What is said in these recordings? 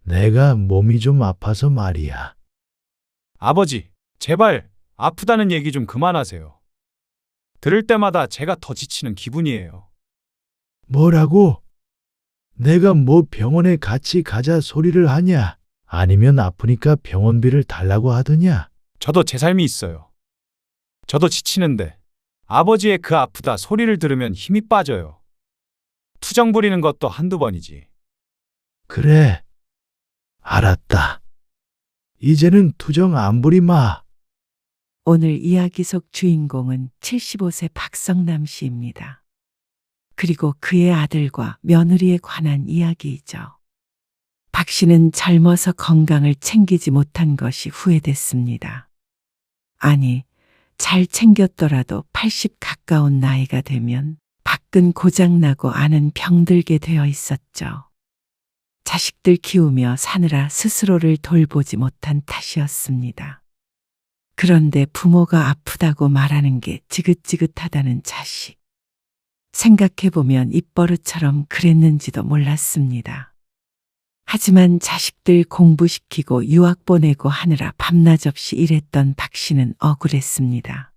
내가 몸이 좀 아파서 말이야. 아버지, 제발 아프다는 얘기 좀 그만하세요. 들을 때마다 제가 더 지치는 기분이에요. 뭐라고? 내가 뭐 병원에 같이 가자 소리를 하냐? 아니면 아프니까 병원비를 달라고 하더냐? 저도 제 삶이 있어요. 저도 지치는데 아버지의 그 아프다 소리를 들으면 힘이 빠져요. 투정 부리는 것도 한두 번이지. 그래, 알았다. 이제는 투정 안 부리 마. 오늘 이야기 속 주인공은 75세 박성남 씨입니다. 그리고 그의 아들과 며느리에 관한 이야기이죠. 박 씨는 젊어서 건강을 챙기지 못한 것이 후회됐습니다. 아니, 잘 챙겼더라도 80 가까운 나이가 되면 밖은 고장나고 안은 병들게 되어 있었죠. 자식들 키우며 사느라 스스로를 돌보지 못한 탓이었습니다. 그런데 부모가 아프다고 말하는 게 지긋지긋하다는 자식. 생각해보면 입버릇처럼 그랬는지도 몰랐습니다. 하지만 자식들 공부시키고 유학 보내고 하느라 밤낮 없이 일했던 박 씨는 억울했습니다.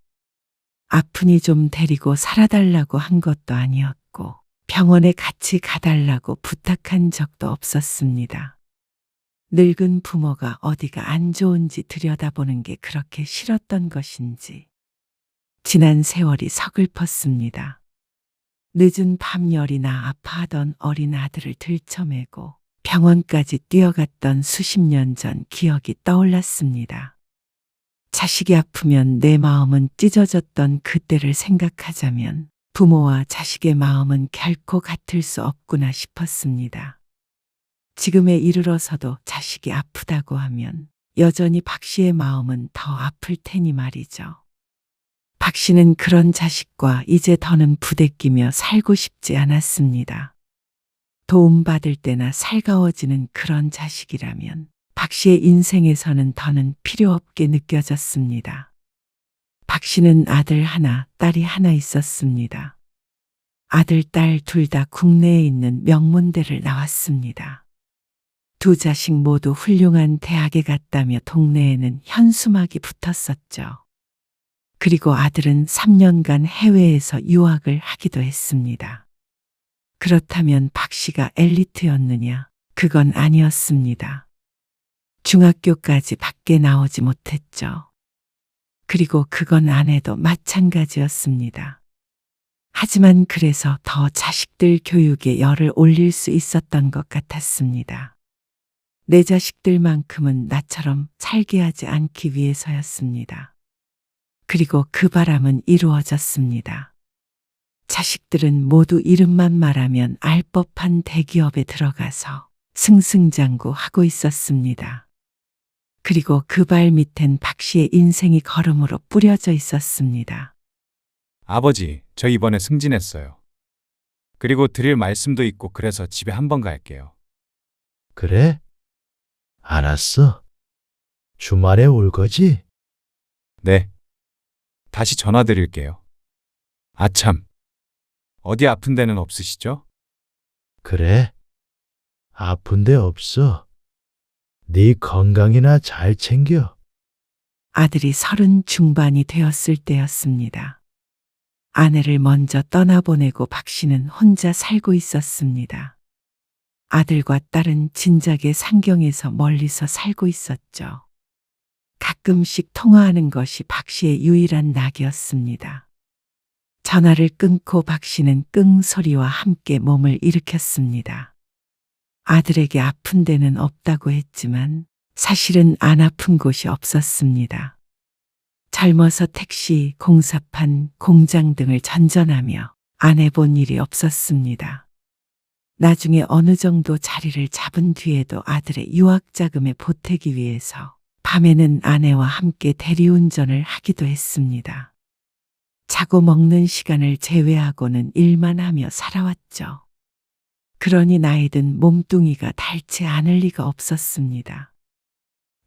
아프니 좀 데리고 살아달라고 한 것도 아니었고 병원에 같이 가달라고 부탁한 적도 없었습니다. 늙은 부모가 어디가 안 좋은지 들여다보는 게 그렇게 싫었던 것인지 지난 세월이 서글펐습니다. 늦은 밤 열이나 아파하던 어린 아들을 들쳐매고 병원까지 뛰어갔던 수십 년 전 기억이 떠올랐습니다. 자식이 아프면 내 마음은 찢어졌던 그때를 생각하자면 부모와 자식의 마음은 결코 같을 수 없구나 싶었습니다. 지금에 이르러서도 자식이 아프다고 하면 여전히 박 씨의 마음은 더 아플 테니 말이죠. 박 씨는 그런 자식과 이제 더는 부대끼며 살고 싶지 않았습니다. 도움받을 때나 살가워지는 그런 자식이라면 박 씨의 인생에서는 더는 필요 없게 느껴졌습니다. 박 씨는 아들 하나, 딸이 하나 있었습니다. 아들, 딸 둘 다 국내에 있는 명문대를 나왔습니다. 두 자식 모두 훌륭한 대학에 갔다며 동네에는 현수막이 붙었었죠. 그리고 아들은 3년간 해외에서 유학을 하기도 했습니다. 그렇다면 박 씨가 엘리트였느냐? 그건 아니었습니다. 중학교까지 밖에 나오지 못했죠. 그리고 그건 아내도 마찬가지였습니다. 하지만 그래서 더 자식들 교육에 열을 올릴 수 있었던 것 같았습니다. 내 자식들만큼은 나처럼 살게 하지 않기 위해서였습니다. 그리고 그 바람은 이루어졌습니다. 자식들은 모두 이름만 말하면 알 법한 대기업에 들어가서 승승장구하고 있었습니다. 그리고 그 발 밑엔 박 씨의 인생이 걸음으로 뿌려져 있었습니다. 아버지, 저 이번에 승진했어요. 그리고 드릴 말씀도 있고 그래서 집에 한번 갈게요. 그래? 알았어. 주말에 올 거지? 네. 다시 전화 드릴게요. 아참. 어디 아픈 데는 없으시죠? 그래. 아픈 데 없어. 네 건강이나 잘 챙겨. 아들이 30 중반이 되었을 때였습니다. 아내를 먼저 떠나보내고 박 씨는 혼자 살고 있었습니다. 아들과 딸은 진작에 상경에서 멀리서 살고 있었죠. 가끔씩 통화하는 것이 박 씨의 유일한 낙이었습니다. 전화를 끊고 박 씨는 끙 소리와 함께 몸을 일으켰습니다. 아들에게 아픈 데는 없다고 했지만 사실은 안 아픈 곳이 없었습니다. 젊어서 택시, 공사판, 공장 등을 전전하며 안 해본 일이 없었습니다. 나중에 어느 정도 자리를 잡은 뒤에도 아들의 유학 자금에 보태기 위해서 밤에는 아내와 함께 대리운전을 하기도 했습니다. 자고 먹는 시간을 제외하고는 일만 하며 살아왔죠. 그러니 나이든 몸뚱이가 닳지 않을 리가 없었습니다.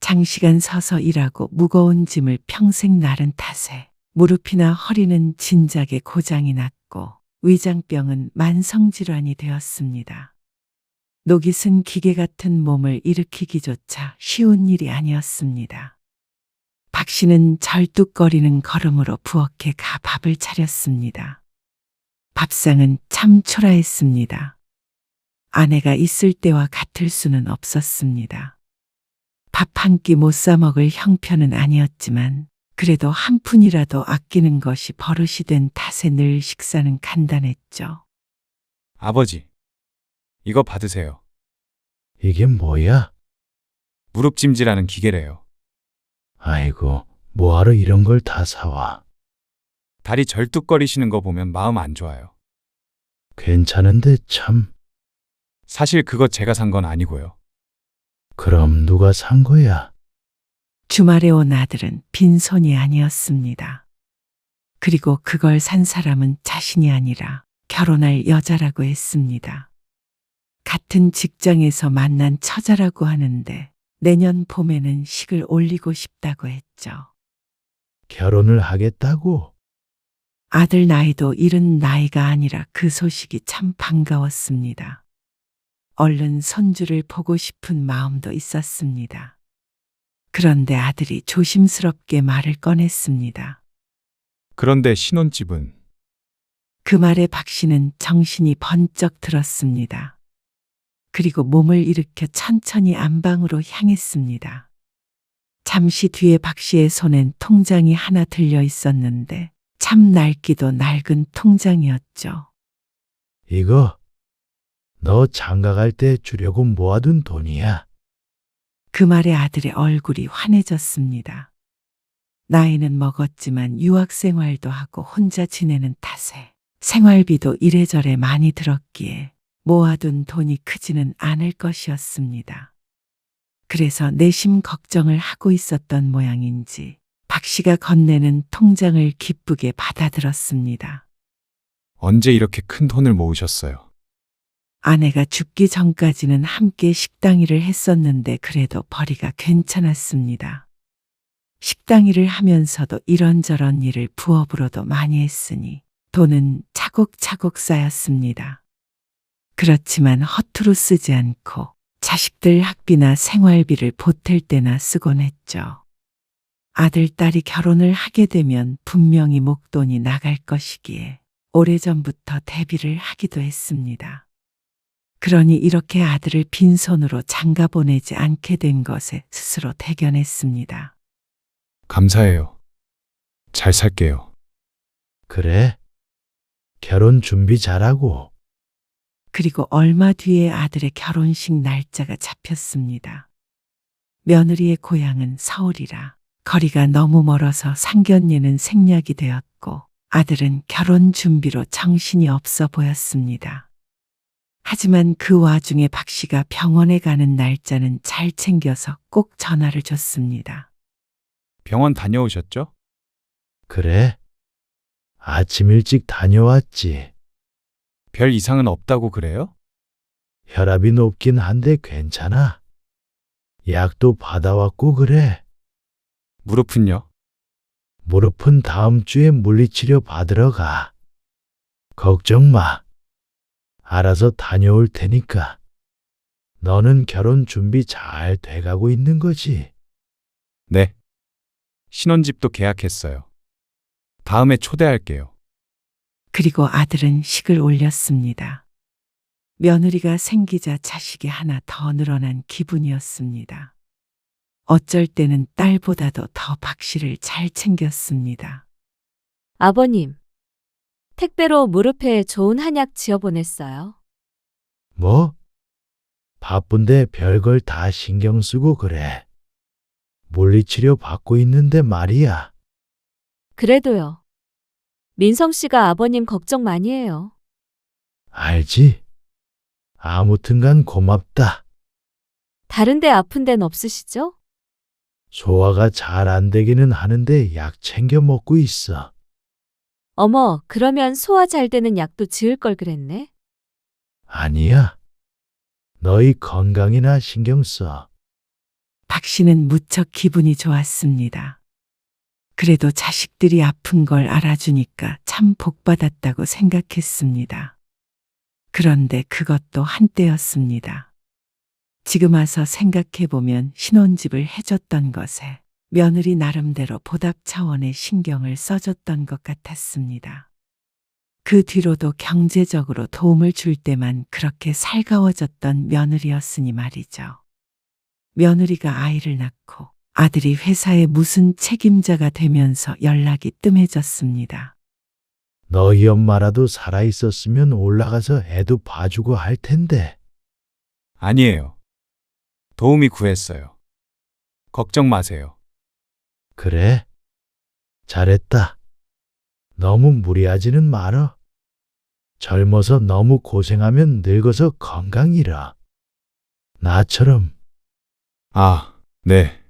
장시간 서서 일하고 무거운 짐을 평생 나른 탓에 무릎이나 허리는 진작에 고장이 났고 위장병은 만성질환이 되었습니다. 녹이 쓴 기계 같은 몸을 일으키기조차 쉬운 일이 아니었습니다. 박 씨는 절뚝거리는 걸음으로 부엌에 가 밥을 차렸습니다. 밥상은 참 초라했습니다. 아내가 있을 때와 같을 수는 없었습니다. 밥 한 끼 못 사 먹을 형편은 아니었지만 그래도 한 푼이라도 아끼는 것이 버릇이 된 탓에 늘 식사는 간단했죠. 아버지, 이거 받으세요. 이게 뭐야? 무릎찜질하는 기계래요. 아이고, 뭐하러 이런 걸 다 사와. 다리 절뚝거리시는 거 보면 마음 안 좋아요. 괜찮은데 참. 사실 그거 제가 산 건 아니고요. 그럼 누가 산 거야? 주말에 온 아들은 빈손이 아니었습니다. 그리고 그걸 산 사람은 자신이 아니라 결혼할 여자라고 했습니다. 같은 직장에서 만난 처자라고 하는데 내년 봄에는 식을 올리고 싶다고 했죠. 결혼을 하겠다고? 아들 나이도 이른 나이가 아니라 그 소식이 참 반가웠습니다. 얼른 손주를 보고 싶은 마음도 있었습니다. 그런데 아들이 조심스럽게 말을 꺼냈습니다. 그런데 신혼집은 그 말에 박 씨는 정신이 번쩍 들었습니다. 그리고 몸을 일으켜 천천히 안방으로 향했습니다. 잠시 뒤에 박 씨의 손엔 통장이 하나 들려 있었는데 참 낡기도 낡은 통장이었죠. 이거 너 장가 갈 때 주려고 모아둔 돈이야. 그 말에 아들의 얼굴이 환해졌습니다. 나이는 먹었지만 유학 생활도 하고 혼자 지내는 탓에 생활비도 이래저래 많이 들었기에 모아둔 돈이 크지는 않을 것이었습니다. 그래서 내심 걱정을 하고 있었던 모양인지 박 씨가 건네는 통장을 기쁘게 받아들었습니다. 언제 이렇게 큰 돈을 모으셨어요? 아내가 죽기 전까지는 함께 식당 일을 했었는데 그래도 벌이가 괜찮았습니다. 식당 일을 하면서도 이런저런 일을 부업으로도 많이 했으니 돈은 차곡차곡 쌓였습니다. 그렇지만 허투루 쓰지 않고 자식들 학비나 생활비를 보탤 때나 쓰곤 했죠. 아들, 딸이 결혼을 하게 되면 분명히 목돈이 나갈 것이기에 오래전부터 대비를 하기도 했습니다. 그러니 이렇게 아들을 빈손으로 장가 보내지 않게 된 것에 스스로 대견했습니다. 감사해요. 잘 살게요. 그래? 결혼 준비 잘하고. 그리고 얼마 뒤에 아들의 결혼식 날짜가 잡혔습니다. 며느리의 고향은 서울이라 거리가 너무 멀어서 상견례는 생략이 되었고 아들은 결혼 준비로 정신이 없어 보였습니다. 하지만 그 와중에 박 씨가 병원에 가는 날짜는 잘 챙겨서 꼭 전화를 줬습니다. 병원 다녀오셨죠? 그래? 아침 일찍 다녀왔지. 별 이상은 없다고 그래요? 혈압이 높긴 한데 괜찮아. 약도 받아왔고 그래. 무릎은요? 무릎은 다음 주에 물리치료 받으러 가. 걱정 마. 알아서 다녀올 테니까. 너는 결혼 준비 잘 돼가고 있는 거지? 네. 신혼집도 계약했어요. 다음에 초대할게요. 그리고 아들은 식을 올렸습니다. 며느리가 생기자 자식이 하나 더 늘어난 기분이었습니다. 어쩔 때는 딸보다도 더 박 씨를 잘 챙겼습니다. 아버님, 택배로 무릎에 좋은 한약 지어 보냈어요. 뭐? 바쁜데 별걸 다 신경 쓰고 그래. 물리치료 받고 있는데 말이야. 그래도요. 민성 씨가 아버님 걱정 많이 해요. 알지? 아무튼간 고맙다. 다른데 아픈 데는 없으시죠? 소화가 잘 안 되기는 하는데 약 챙겨 먹고 있어. 어머, 그러면 소화 잘 되는 약도 지을 걸 그랬네. 아니야. 너희 건강이나 신경 써. 박 씨는 무척 기분이 좋았습니다. 그래도 자식들이 아픈 걸 알아주니까 참 복받았다고 생각했습니다. 그런데 그것도 한때였습니다. 지금 와서 생각해보면 신혼집을 해줬던 것에 며느리 나름대로 보답 차원의 신경을 써줬던 것 같았습니다. 그 뒤로도 경제적으로 도움을 줄 때만 그렇게 살가워졌던 며느리였으니 말이죠. 며느리가 아이를 낳고 아들이 회사의 무슨 책임자가 되면서 연락이 뜸해졌습니다. 너희 엄마라도 살아있었으면 올라가서 애도 봐주고 할 텐데. 아니에요. 도움이 구했어요. 걱정 마세요. 그래? 잘했다. 너무 무리하지는 말어. 젊어서 너무 고생하면 늙어서 건강 잃어. 나처럼. 아, 네.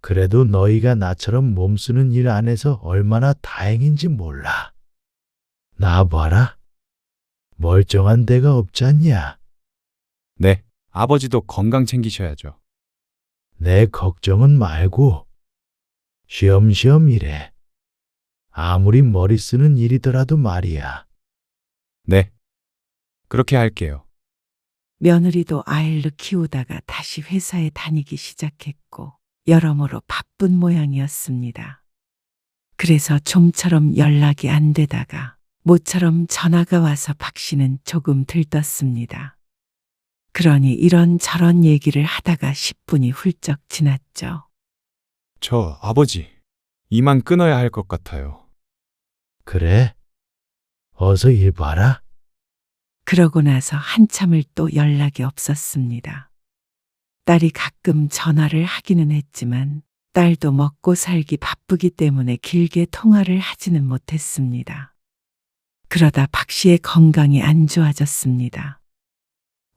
그래도 너희가 나처럼 몸쓰는 일 안 해서 얼마나 다행인지 몰라. 나 봐라. 멀쩡한 데가 없잖냐. 네. 아버지도 건강 챙기셔야죠. 내 걱정은 말고 쉬엄쉬엄 일해. 아무리 머리 쓰는 일이더라도 말이야. 네. 그렇게 할게요. 며느리도 아이를 키우다가 다시 회사에 다니기 시작했고 여러모로 바쁜 모양이었습니다. 그래서 좀처럼 연락이 안 되다가 모처럼 전화가 와서 박 씨는 조금 들떴습니다. 그러니 이런저런 얘기를 하다가 10분이 훌쩍 지났죠. 저 아버지, 이만 끊어야 할 것 같아요. 그래? 어서 일 봐라. 그러고 나서 한참을 또 연락이 없었습니다. 딸이 가끔 전화를 하기는 했지만 딸도 먹고 살기 바쁘기 때문에 길게 통화를 하지는 못했습니다. 그러다 박 씨의 건강이 안 좋아졌습니다.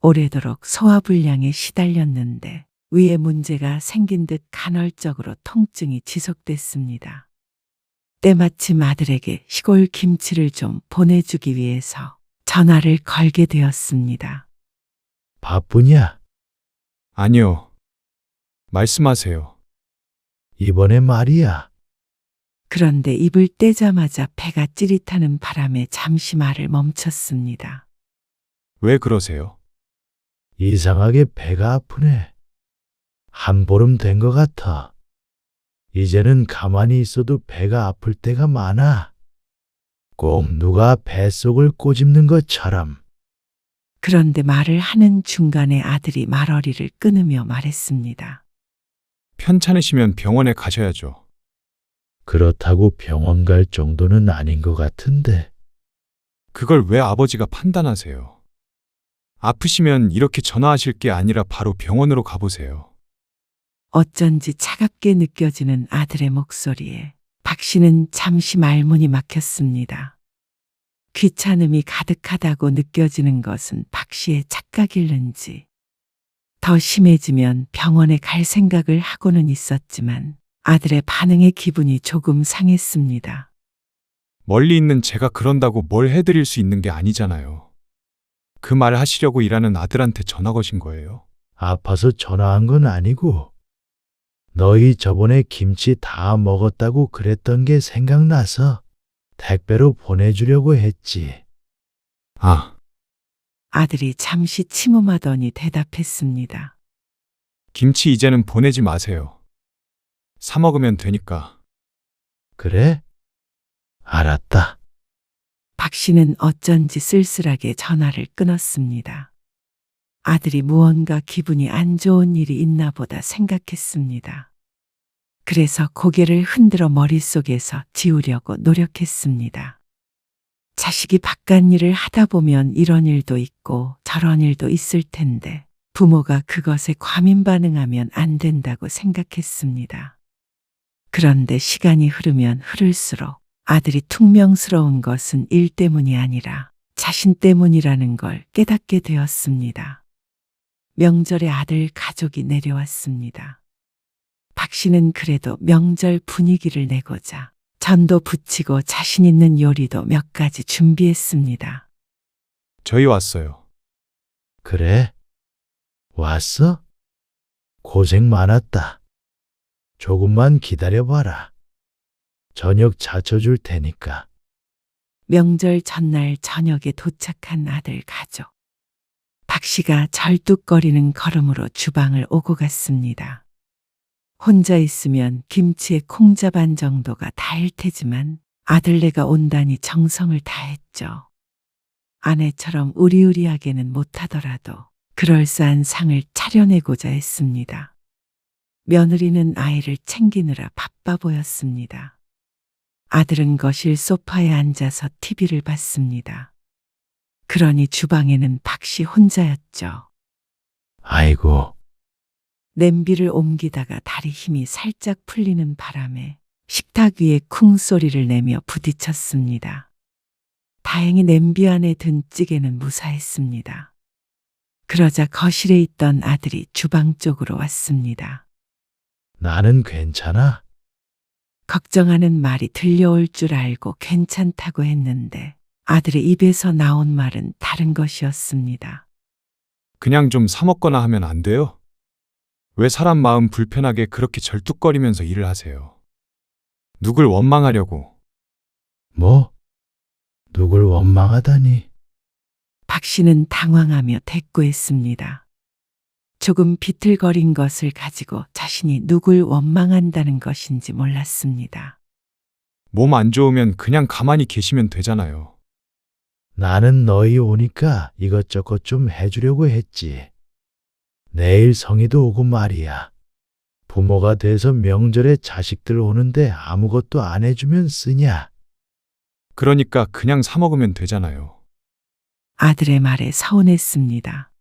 오래도록 소화불량에 시달렸는데 위에 문제가 생긴 듯 간헐적으로 통증이 지속됐습니다. 때마침 아들에게 시골 김치를 좀 보내주기 위해서 전화를 걸게 되었습니다. 바쁘냐? 아니요. 말씀하세요. 이번에 말이야. 그런데 입을 떼자마자 배가 찌릿하는 바람에 잠시 말을 멈췄습니다. 왜 그러세요? 이상하게 배가 아프네. 한 보름 된 것 같아. 이제는 가만히 있어도 배가 아플 때가 많아. 꼭 누가 뱃속을 꼬집는 것처럼. 그런데 말을 하는 중간에 아들이 말어리를 끊으며 말했습니다. 편찮으시면 병원에 가셔야죠. 그렇다고 병원 갈 정도는 아닌 것 같은데. 그걸 왜 아버지가 판단하세요? 아프시면 이렇게 전화하실 게 아니라 바로 병원으로 가보세요. 어쩐지 차갑게 느껴지는 아들의 목소리에 박 씨는 잠시 말문이 막혔습니다. 귀찮음이 가득하다고 느껴지는 것은 박 씨의 착각일는지 더 심해지면 병원에 갈 생각을 하고는 있었지만 아들의 반응에 기분이 조금 상했습니다. 멀리 있는 제가 그런다고 뭘 해드릴 수 있는 게 아니잖아요. 그 말 하시려고 일하는 아들한테 전화 거신 거예요. 아파서 전화한 건 아니고 너희 저번에 김치 다 먹었다고 그랬던 게 생각나서 택배로 보내주려고 했지. 아, 아들이 잠시 침음하더니 대답했습니다. 김치 이제는 보내지 마세요. 사 먹으면 되니까. 그래? 알았다. 박 씨는 어쩐지 쓸쓸하게 전화를 끊었습니다. 아들이 무언가 기분이 안 좋은 일이 있나 보다 생각했습니다. 그래서 고개를 흔들어 머릿속에서 지우려고 노력했습니다. 자식이 바깥일을 하다 보면 이런 일도 있고 저런 일도 있을 텐데 부모가 그것에 과민 반응하면 안 된다고 생각했습니다. 그런데 시간이 흐르면 흐를수록 아들이 퉁명스러운 것은 일 때문이 아니라 자신 때문이라는 걸 깨닫게 되었습니다. 명절에 아들 가족이 내려왔습니다. 박 씨는 그래도 명절 분위기를 내고자 전도 부치고 자신 있는 요리도 몇 가지 준비했습니다. 저희 왔어요. 그래? 왔어? 고생 많았다. 조금만 기다려봐라. 저녁 차쳐줄 테니까. 명절 전날 저녁에 도착한 아들 가족. 박 박 씨가 절뚝거리는 걸음으로 주방을 오고 갔습니다. 혼자 있으면 김치에 콩자반 정도가 다일 테지만 아들네가 온다니 정성을 다했죠. 아내처럼 으리으리하게는 못하더라도 그럴싸한 상을 차려내고자 했습니다. 며느리는 아이를 챙기느라 바빠 보였습니다. 아들은 거실 소파에 앉아서 TV를 봤습니다. 그러니 주방에는 박 씨 혼자였죠. 아이고, 냄비를 옮기다가 다리 힘이 살짝 풀리는 바람에 식탁 위에 쿵 소리를 내며 부딪혔습니다. 다행히 냄비 안에 든 찌개는 무사했습니다. 그러자 거실에 있던 아들이 주방 쪽으로 왔습니다. 나는 괜찮아. 걱정하는 말이 들려올 줄 알고 괜찮다고 했는데 아들의 입에서 나온 말은 다른 것이었습니다. 그냥 좀 사 먹거나 하면 안 돼요? 왜 사람 마음 불편하게 그렇게 절뚝거리면서 일을 하세요? 누굴 원망하려고. 뭐? 누굴 원망하다니. 박 씨는 당황하며 대꾸했습니다. 조금 비틀거린 것을 가지고 자신이 누굴 원망한다는 것인지 몰랐습니다. 몸 안 좋으면 그냥 가만히 계시면 되잖아요. 나는 너희 오니까 이것저것 좀 해주려고 했지. 내일 성희도 오고 말이야. 부모가 돼서 명절에 자식들 오는데 아무것도 안 해주면 쓰냐? 그러니까 그냥 사 먹으면 되잖아요. 아들의 말에 서운했습니다.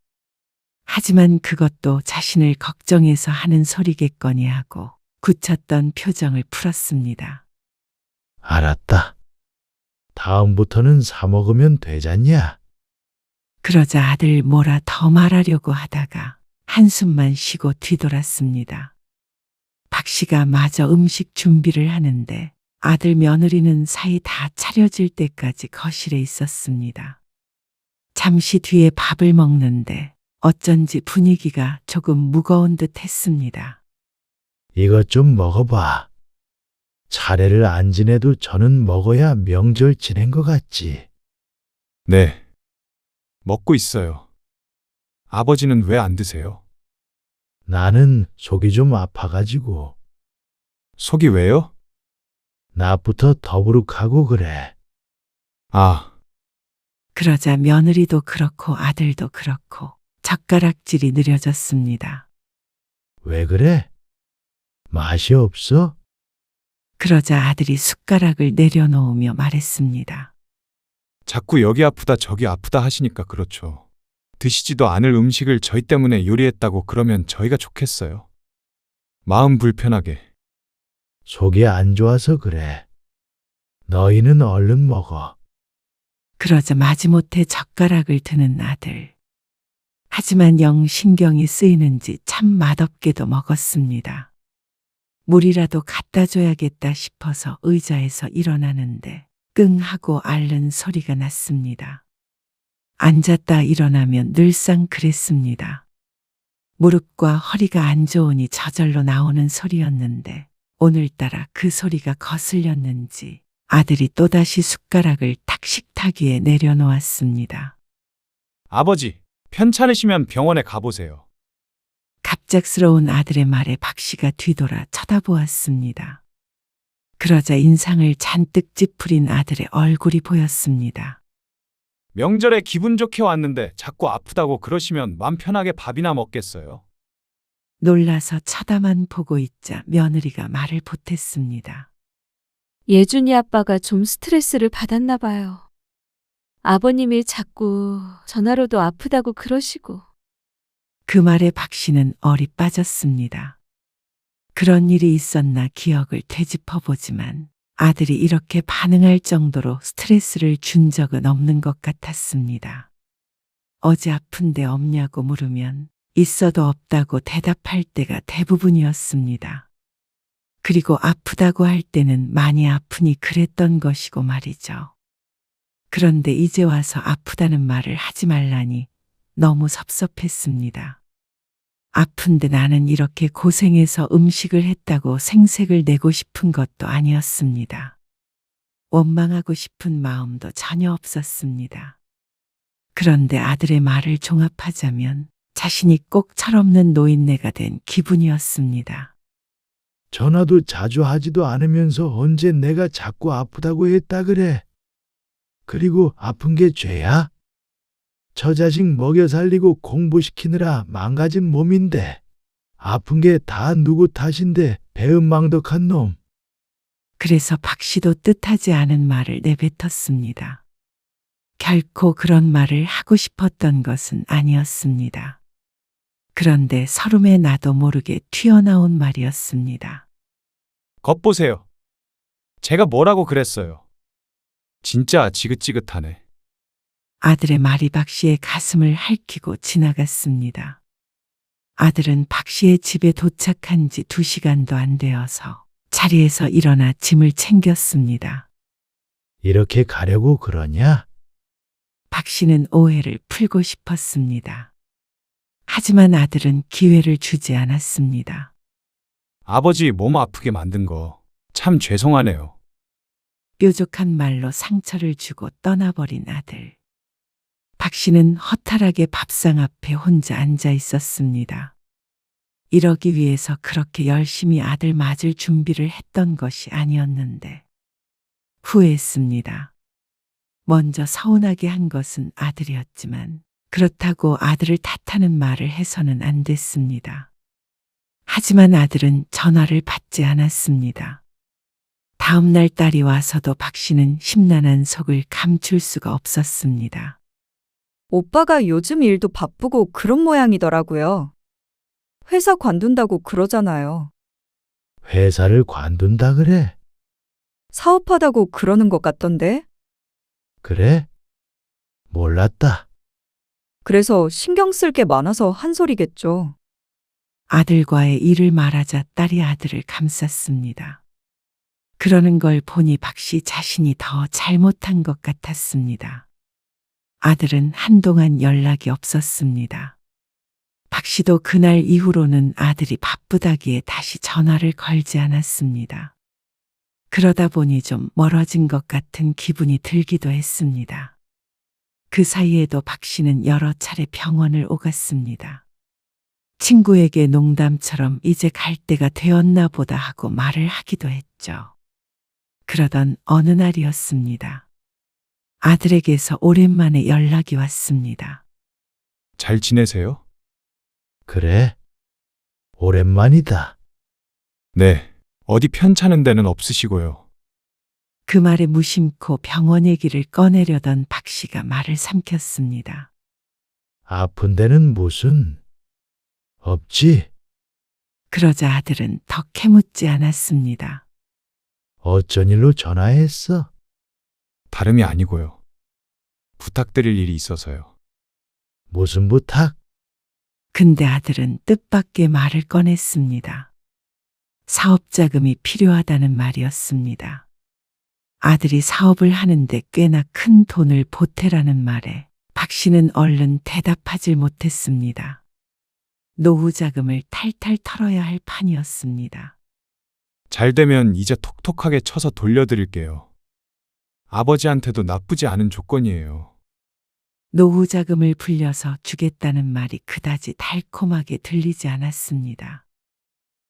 하지만 그것도 자신을 걱정해서 하는 소리겠거니 하고 굳혔던 표정을 풀었습니다. 알았다. 다음부터는 사 먹으면 되잖냐? 그러자 아들 뭐라 더 말하려고 하다가 한숨만 쉬고 뒤돌았습니다. 박 씨가 마저 음식 준비를 하는데 아들 며느리는 사이 다 차려질 때까지 거실에 있었습니다. 잠시 뒤에 밥을 먹는데 어쩐지 분위기가 조금 무거운 듯 했습니다. 이것 좀 먹어봐. 차례를 안 지내도 저는 먹어야 명절 지낸 것 같지. 네. 먹고 있어요. 아버지는 왜 안 드세요? 나는 속이 좀 아파가지고 속이 왜요? 낮부터 더부룩하고 그래. 아, 그러자 며느리도 그렇고 아들도 그렇고 젓가락질이 느려졌습니다. 왜 그래? 맛이 없어? 그러자 아들이 숟가락을 내려놓으며 말했습니다. 자꾸 여기 아프다 저기 아프다 하시니까 그렇죠. 드시지도 않을 음식을 저희 때문에 요리했다고 그러면 저희가 좋겠어요. 마음 불편하게. 속이 안 좋아서 그래. 너희는 얼른 먹어. 그러자 마지못해 젓가락을 드는 아들. 하지만 영 신경이 쓰이는지 참 맛없게도 먹었습니다. 물이라도 갖다 줘야겠다 싶어서 의자에서 일어나는데 끙 하고 앓는 소리가 났습니다. 앉았다 일어나면 늘상 그랬습니다. 무릎과 허리가 안 좋으니 저절로 나오는 소리였는데 오늘따라 그 소리가 거슬렸는지 아들이 또다시 숟가락을 탁 식탁 위에 내려놓았습니다. 아버지, 편찮으시면 병원에 가보세요. 갑작스러운 아들의 말에 박 씨가 뒤돌아 쳐다보았습니다. 그러자 인상을 잔뜩 찌푸린 아들의 얼굴이 보였습니다. 명절에 기분 좋게 왔는데 자꾸 아프다고 그러시면 맘 편하게 밥이나 먹겠어요. 놀라서 쳐다만 보고 있자 며느리가 말을 보탰습니다. 예준이 아빠가 좀 스트레스를 받았나 봐요. 아버님이 자꾸 전화로도 아프다고 그러시고. 그 말에 박 씨는 얼이 빠졌습니다. 그런 일이 있었나 기억을 되짚어보지만 아들이 이렇게 반응할 정도로 스트레스를 준 적은 없는 것 같았습니다. 어제 아픈데 없냐고 물으면 있어도 없다고 대답할 때가 대부분이었습니다. 그리고 아프다고 할 때는 많이 아프니 그랬던 것이고 말이죠. 그런데 이제 와서 아프다는 말을 하지 말라니 너무 섭섭했습니다. 아픈데 나는 이렇게 고생해서 음식을 했다고 생색을 내고 싶은 것도 아니었습니다. 원망하고 싶은 마음도 전혀 없었습니다. 그런데 아들의 말을 종합하자면 자신이 꼭 철없는 노인네가 된 기분이었습니다. 전화도 자주 하지도 않으면서 언제 내가 자꾸 아프다고 했다 그래. 그리고 아픈 게 죄야? 저 자식 먹여 살리고 공부시키느라 망가진 몸인데 아픈 게 다 누구 탓인데 배은망덕한 놈. 그래서 박 씨도 뜻하지 않은 말을 내뱉었습니다. 결코 그런 말을 하고 싶었던 것은 아니었습니다. 그런데 서름에 나도 모르게 튀어나온 말이었습니다. 겉보세요. 제가 뭐라고 그랬어요. 진짜 지긋지긋하네. 아들의 말이 박 씨의 가슴을 핥히고 지나갔습니다. 아들은 박 씨의 집에 도착한 지 2시간도 안 되어서 자리에서 일어나 짐을 챙겼습니다. 이렇게 가려고 그러냐? 박 씨는 오해를 풀고 싶었습니다. 하지만 아들은 기회를 주지 않았습니다. 아버지 몸 아프게 만든 거 참 죄송하네요. 뾰족한 말로 상처를 주고 떠나버린 아들. 박 씨는 허탈하게 밥상 앞에 혼자 앉아 있었습니다. 이러기 위해서 그렇게 열심히 아들 맞을 준비를 했던 것이 아니었는데 후회했습니다. 먼저 서운하게 한 것은 아들이었지만 그렇다고 아들을 탓하는 말을 해서는 안 됐습니다. 하지만 아들은 전화를 받지 않았습니다. 다음 날 딸이 와서도 박 씨는 심란한 속을 감출 수가 없었습니다. 오빠가 요즘 일도 바쁘고 그런 모양이더라고요. 회사 관둔다고 그러잖아요. 회사를 관둔다 그래? 사업하다고 그러는 것 같던데? 그래? 몰랐다. 그래서 신경 쓸 게 많아서 한 소리겠죠. 아들과의 일을 말하자 딸이 아들을 감쌌습니다. 그러는 걸 보니 박 씨 자신이 더 잘못한 것 같았습니다. 아들은 한동안 연락이 없었습니다. 박 씨도 그날 이후로는 아들이 바쁘다기에 다시 전화를 걸지 않았습니다. 그러다 보니 좀 멀어진 것 같은 기분이 들기도 했습니다. 그 사이에도 박 씨는 여러 차례 병원을 오갔습니다. 친구에게 농담처럼 이제 갈 때가 되었나 보다 하고 말을 하기도 했죠. 그러던 어느 날이었습니다. 아들에게서 오랜만에 연락이 왔습니다. 잘 지내세요? 그래? 오랜만이다. 네. 어디 편찮은 데는 없으시고요. 그 말에 무심코 병원 얘기를 꺼내려던 박 씨가 말을 삼켰습니다. 아픈 데는 무슨? 없지? 그러자 아들은 더 캐묻지 않았습니다. 어쩐 일로 전화했어? 다름이 아니고요. 부탁드릴 일이 있어서요. 무슨 부탁? 근데 아들은 뜻밖의 말을 꺼냈습니다. 사업 자금이 필요하다는 말이었습니다. 아들이 사업을 하는데 꽤나 큰 돈을 보태라는 말에 박 씨는 얼른 대답하질 못했습니다. 노후 자금을 탈탈 털어야 할 판이었습니다. 잘 되면 이제 톡톡하게 쳐서 돌려드릴게요. 아버지한테도 나쁘지 않은 조건이에요. 노후 자금을 불려서 주겠다는 말이 그다지 달콤하게 들리지 않았습니다.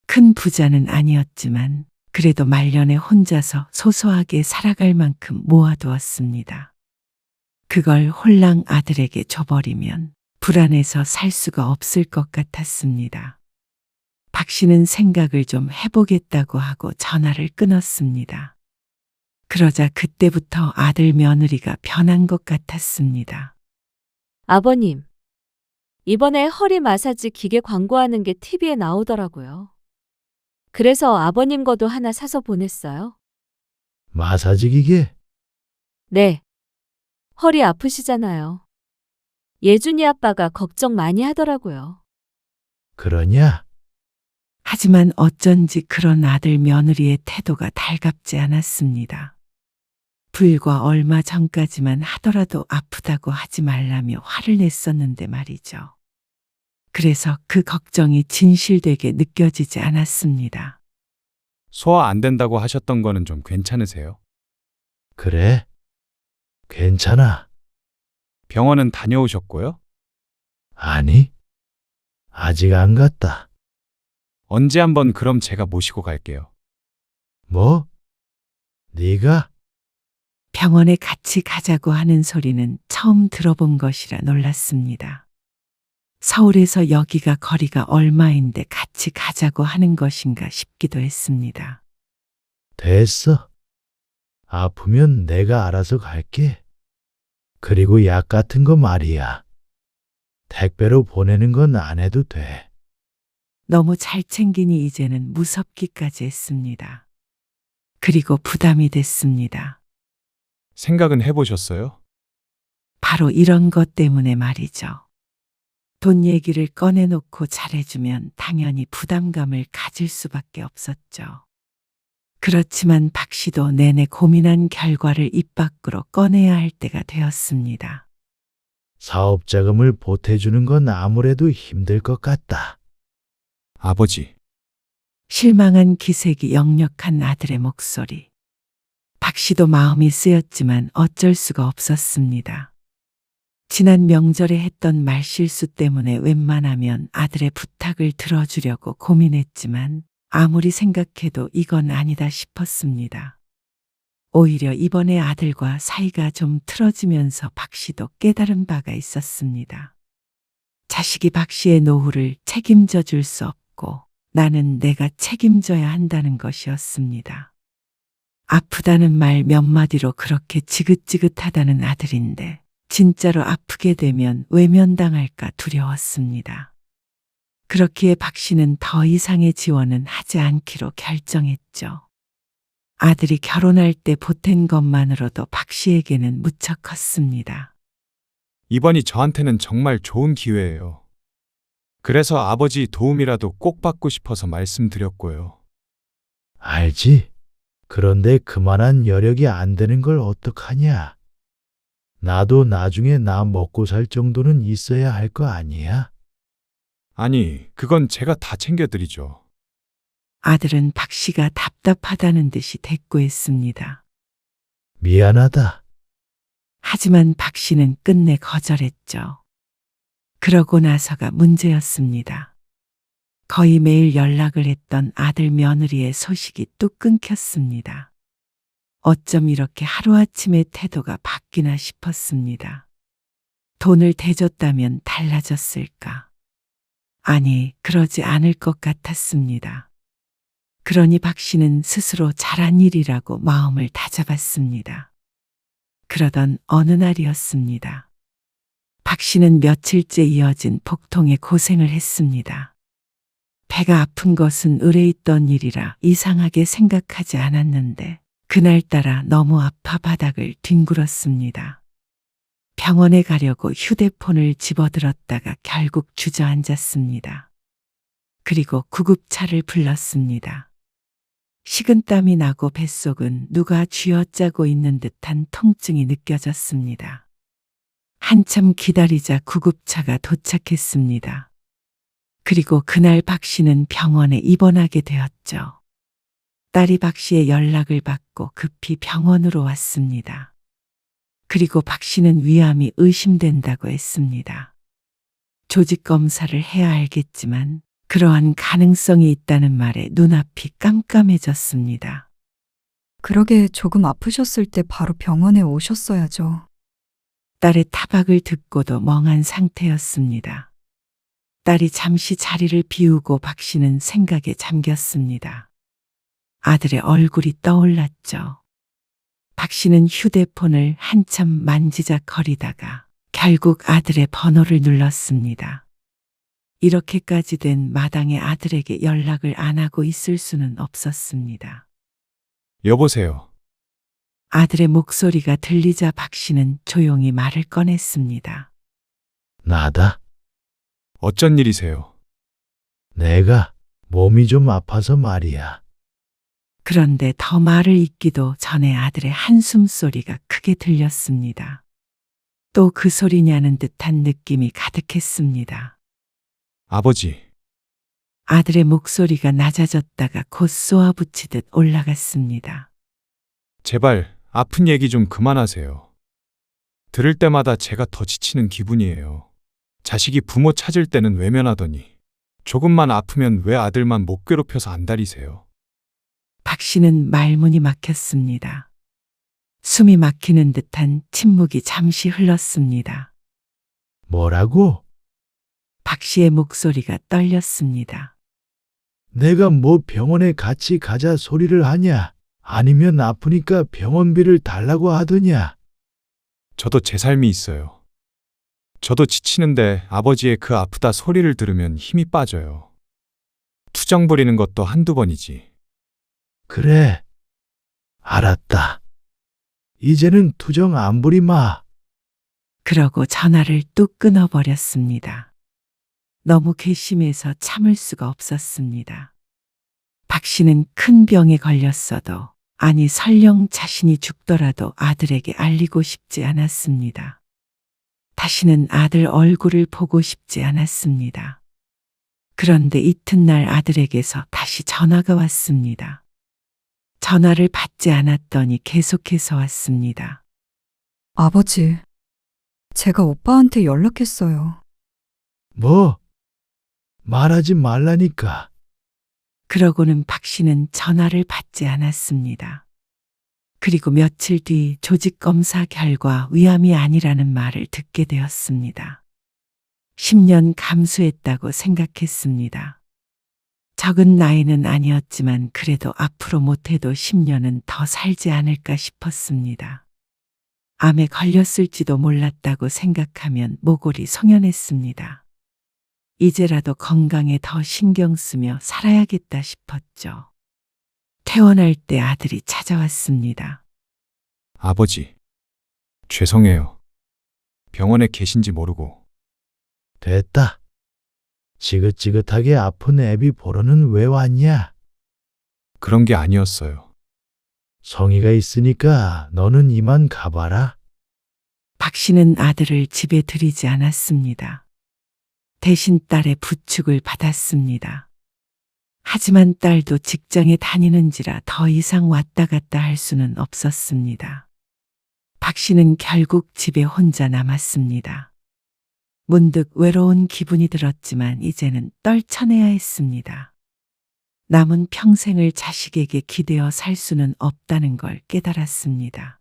큰 부자는 아니었지만 그래도 말년에 혼자서 소소하게 살아갈 만큼 모아두었습니다. 그걸 홀랑 아들에게 줘버리면 불안해서 살 수가 없을 것 같았습니다. 박 씨는 생각을 좀 해보겠다고 하고 전화를 끊었습니다. 그러자 그때부터 아들 며느리가 변한 것 같았습니다. 아버님, 이번에 허리 마사지 기계 광고하는 게 TV에 나오더라고요. 그래서 아버님 거도 하나 사서 보냈어요. 마사지 기계? 네. 허리 아프시잖아요. 예준이 아빠가 걱정 많이 하더라고요. 그러냐? 하지만 어쩐지 그런 아들 며느리의 태도가 달갑지 않았습니다. 불과 얼마 전까지만 하더라도 아프다고 하지 말라며 화를 냈었는데 말이죠. 그래서 그 걱정이 진실되게 느껴지지 않았습니다. 소화 안 된다고 하셨던 거는 좀 괜찮으세요? 그래? 괜찮아. 병원은 다녀오셨고요? 아니, 아직 안 갔다. 언제 한번 그럼 제가 모시고 갈게요. 뭐? 네가? 병원에 같이 가자고 하는 소리는 처음 들어본 것이라 놀랐습니다. 서울에서 여기가 거리가 얼마인데 같이 가자고 하는 것인가 싶기도 했습니다. 됐어. 아프면 내가 알아서 갈게. 그리고 약 같은 거 말이야. 택배로 보내는 건 안 해도 돼. 너무 잘 챙기니 이제는 무섭기까지 했습니다. 그리고 부담이 됐습니다. 생각은 해보셨어요? 바로 이런 것 때문에 말이죠. 돈 얘기를 꺼내놓고 잘해주면 당연히 부담감을 가질 수밖에 없었죠. 그렇지만 박 씨도 내내 고민한 결과를 입 밖으로 꺼내야 할 때가 되었습니다. 사업 자금을 보태주는 건 아무래도 힘들 것 같다. 아버지, 실망한 기색이 역력한 아들의 목소리. 박 씨도 마음이 쓰였지만 어쩔 수가 없었습니다. 지난 명절에 했던 말실수 때문에 웬만하면 아들의 부탁을 들어주려고 고민했지만 아무리 생각해도 이건 아니다 싶었습니다. 오히려 이번에 아들과 사이가 좀 틀어지면서 박 씨도 깨달은 바가 있었습니다. 자식이 박 씨의 노후를 책임져 줄 수 없고 나는 내가 책임져야 한다는 것이었습니다. 아프다는 말 몇 마디로 그렇게 지긋지긋하다는 아들인데 진짜로 아프게 되면 외면당할까 두려웠습니다. 그렇기에 박 씨는 더 이상의 지원은 하지 않기로 결정했죠. 아들이 결혼할 때 보탠 것만으로도 박 씨에게는 무척 컸습니다. 이번이 저한테는 정말 좋은 기회예요. 그래서 아버지 도움이라도 꼭 받고 싶어서 말씀드렸고요. 알지? 그런데 그만한 여력이 안 되는 걸 어떡하냐? 나도 나중에 나 먹고 살 정도는 있어야 할 거 아니야? 아니, 그건 제가 다 챙겨드리죠. 아들은 박 씨가 답답하다는 듯이 대꾸했습니다. 미안하다. 하지만 박 씨는 끝내 거절했죠. 그러고 나서가 문제였습니다. 거의 매일 연락을 했던 아들 며느리의 소식이 뚝 끊겼습니다. 어쩜 이렇게 하루아침에 태도가 바뀌나 싶었습니다. 돈을 대줬다면 달라졌을까? 아니, 그러지 않을 것 같았습니다. 그러니 박 씨는 스스로 잘한 일이라고 마음을 다잡았습니다. 그러던 어느 날이었습니다. 박 씨는 며칠째 이어진 복통에 고생을 했습니다. 배가 아픈 것은 의뢰 있던 일이라 이상하게 생각하지 않았는데 그날따라 너무 아파 바닥을 뒹굴었습니다. 병원에 가려고 휴대폰을 집어들었다가 결국 주저앉았습니다. 그리고 구급차를 불렀습니다. 식은땀이 나고 뱃속은 누가 쥐어짜고 있는 듯한 통증이 느껴졌습니다. 한참 기다리자 구급차가 도착했습니다. 그리고 그날 박 씨는 병원에 입원하게 되었죠. 딸이 박 씨의 연락을 받고 급히 병원으로 왔습니다. 그리고 박 씨는 위암이 의심된다고 했습니다. 조직 검사를 해야 알겠지만 그러한 가능성이 있다는 말에 눈앞이 깜깜해졌습니다. 그러게 조금 아프셨을 때 바로 병원에 오셨어야죠. 딸의 타박을 듣고도 멍한 상태였습니다. 딸이 잠시 자리를 비우고 박 씨는 생각에 잠겼습니다. 아들의 얼굴이 떠올랐죠. 박 씨는 휴대폰을 한참 만지작거리다가 결국 아들의 번호를 눌렀습니다. 이렇게까지 된 마당에 아들에게 연락을 안 하고 있을 수는 없었습니다. 여보세요. 아들의 목소리가 들리자 박 씨는 조용히 말을 꺼냈습니다. 나다. 어쩐 일이세요? 내가 몸이 좀 아파서 말이야. 그런데 더 말을 잇기도 전에 아들의 한숨 소리가 크게 들렸습니다. 또 그 소리냐는 듯한 느낌이 가득했습니다. 아버지, 아들의 목소리가 낮아졌다가 곧 쏘아붙이듯 올라갔습니다. 제발 아픈 얘기 좀 그만하세요. 들을 때마다 제가 더 지치는 기분이에요. 자식이 부모 찾을 때는 외면하더니 조금만 아프면 왜 아들만 못 괴롭혀서 안달이세요. 박 씨는 말문이 막혔습니다. 숨이 막히는 듯한 침묵이 잠시 흘렀습니다. 뭐라고? 박 씨의 목소리가 떨렸습니다. 내가 뭐 병원에 같이 가자 소리를 하냐? 아니면 아프니까 병원비를 달라고 하더냐? 저도 제 삶이 있어요. 저도 지치는데 아버지의 그 아프다 소리를 들으면 힘이 빠져요. 투정 부리는 것도 한두 번이지. 그래. 알았다. 이제는 투정 안 부리 마. 그러고 전화를 뚝 끊어버렸습니다. 너무 괘씸해서 참을 수가 없었습니다. 박 씨는 큰 병에 걸렸어도, 아니 설령 자신이 죽더라도 아들에게 알리고 싶지 않았습니다. 다시는 아들 얼굴을 보고 싶지 않았습니다. 그런데 이튿날 아들에게서 다시 전화가 왔습니다. 전화를 받지 않았더니 계속해서 왔습니다. 아버지, 제가 오빠한테 연락했어요. 뭐? 말하지 말라니까. 그러고는 박 씨는 전화를 받지 않았습니다. 그리고 며칠 뒤 조직검사 결과 위암이 아니라는 말을 듣게 되었습니다. 10년 감수했다고 생각했습니다. 적은 나이는 아니었지만 그래도 앞으로 못해도 10년은 더 살지 않을까 싶었습니다. 암에 걸렸을지도 몰랐다고 생각하면 모골이 송연했습니다. 이제라도 건강에 더 신경 쓰며 살아야겠다 싶었죠. 퇴원할 때 아들이 찾아왔습니다. 아버지, 죄송해요. 병원에 계신지 모르고. 됐다. 지긋지긋하게 아픈 애비 보러는 왜 왔냐? 그런 게 아니었어요. 성의가 있으니까 너는 이만 가봐라. 박 씨는 아들을 집에 들이지 않았습니다. 대신 딸의 부축을 받았습니다. 하지만 딸도 직장에 다니는지라 더 이상 왔다 갔다 할 수는 없었습니다. 박 씨는 결국 집에 혼자 남았습니다. 문득 외로운 기분이 들었지만 이제는 떨쳐내야 했습니다. 남은 평생을 자식에게 기대어 살 수는 없다는 걸 깨달았습니다.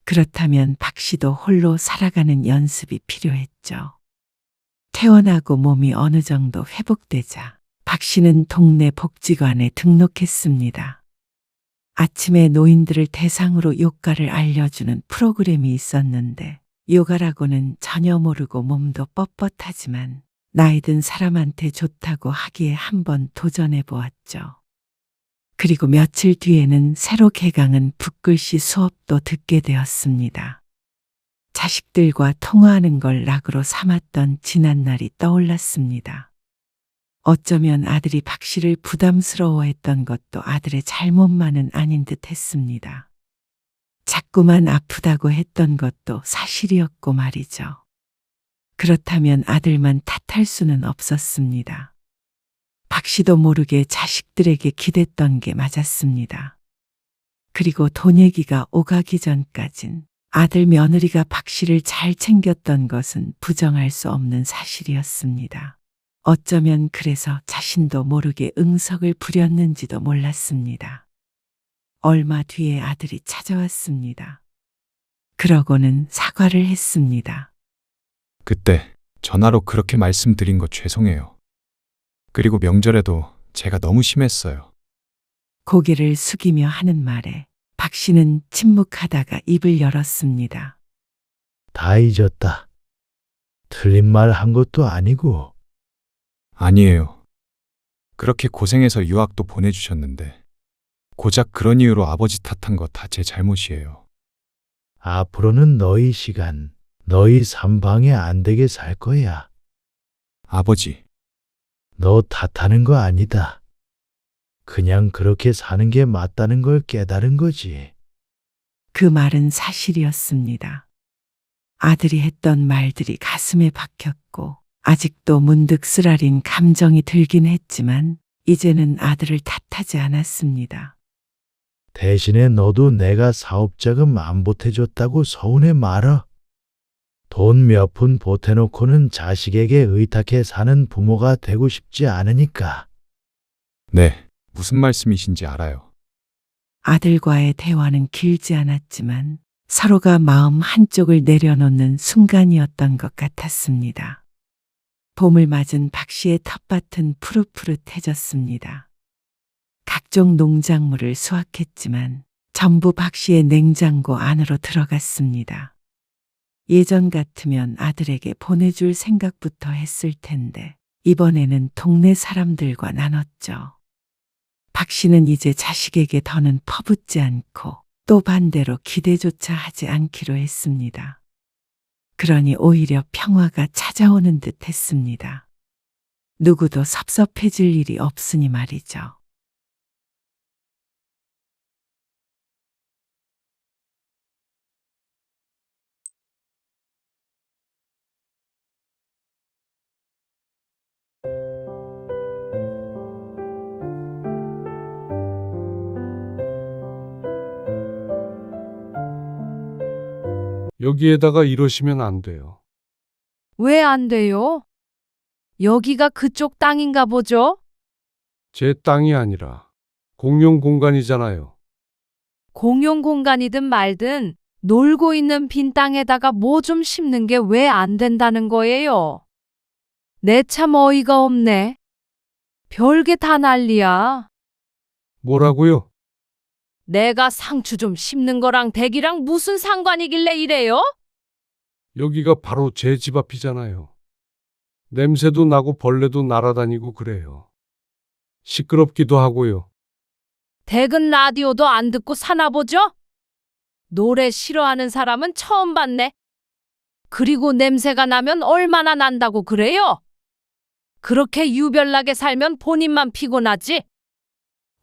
그렇다면 박 씨도 홀로 살아가는 연습이 필요했죠. 퇴원하고 몸이 어느 정도 회복되자 박 씨는 동네 복지관에 등록했습니다. 아침에 노인들을 대상으로 요가를 알려주는 프로그램이 있었는데 요가라고는 전혀 모르고 몸도 뻣뻣하지만 나이 든 사람한테 좋다고 하기에 한번 도전해 보았죠. 그리고 며칠 뒤에는 새로 개강한 붓글씨 수업도 듣게 되었습니다. 자식들과 통화하는 걸 낙으로 삼았던 지난 날이 떠올랐습니다. 어쩌면 아들이 박 씨를 부담스러워했던 것도 아들의 잘못만은 아닌 듯 했습니다. 자꾸만 아프다고 했던 것도 사실이었고 말이죠. 그렇다면 아들만 탓할 수는 없었습니다. 박 씨도 모르게 자식들에게 기댔던 게 맞았습니다. 그리고 돈 얘기가 오가기 전까진 아들 며느리가 박 씨를 잘 챙겼던 것은 부정할 수 없는 사실이었습니다. 어쩌면 그래서 자신도 모르게 응석을 부렸는지도 몰랐습니다. 얼마 뒤에 아들이 찾아왔습니다. 그러고는 사과를 했습니다. 그때 전화로 그렇게 말씀드린 거 죄송해요. 그리고 명절에도 제가 너무 심했어요. 고개를 숙이며 하는 말에 박 씨는 침묵하다가 입을 열었습니다. 다 잊었다. 틀린 말 한 것도 아니고. 아니에요. 그렇게 고생해서 유학도 보내주셨는데 고작 그런 이유로 아버지 탓한 거 다 제 잘못이에요. 앞으로는 너희 시간, 너희 삶방에 안 되게 살 거야. 아버지, 너 탓하는 거 아니다. 그냥 그렇게 사는 게 맞다는 걸 깨달은 거지. 그 말은 사실이었습니다. 아들이 했던 말들이 가슴에 박혔고 아직도 문득 쓰라린 감정이 들긴 했지만 이제는 아들을 탓하지 않았습니다. 대신에 너도 내가 사업자금 안 보태줬다고 서운해 말어. 돈 몇 푼 보태놓고는 자식에게 의탁해 사는 부모가 되고 싶지 않으니까. 네, 무슨 말씀이신지 알아요. 아들과의 대화는 길지 않았지만 서로가 마음 한쪽을 내려놓는 순간이었던 것 같았습니다. 봄을 맞은 박 씨의 텃밭은 푸릇푸릇해졌습니다. 각종 농작물을 수확했지만 전부 박 씨의 냉장고 안으로 들어갔습니다. 예전 같으면 아들에게 보내줄 생각부터 했을 텐데 이번에는 동네 사람들과 나눴죠. 박 씨는 이제 자식에게 더는 퍼붓지 않고 또 반대로 기대조차 하지 않기로 했습니다. 그러니 오히려 평화가 찾아오는 듯 했습니다. 누구도 섭섭해질 일이 없으니 말이죠. 여기에다가 이러시면 안 돼요. 왜 안 돼요? 여기가 그쪽 땅인가 보죠? 제 땅이 아니라 공용 공간이잖아요. 공용 공간이든 말든 놀고 있는 빈 땅에다가 뭐 좀 심는 게 왜 안 된다는 거예요? 내 참 어이가 없네. 별게 다 난리야. 뭐라고요? 내가 상추 좀 심는 거랑 대기랑 무슨 상관이길래 이래요? 여기가 바로 제 집 앞이잖아요. 냄새도 나고 벌레도 날아다니고 그래요. 시끄럽기도 하고요. 댁은 라디오도 안 듣고 사나 보죠? 노래 싫어하는 사람은 처음 봤네. 그리고 냄새가 나면 얼마나 난다고 그래요? 그렇게 유별나게 살면 본인만 피곤하지?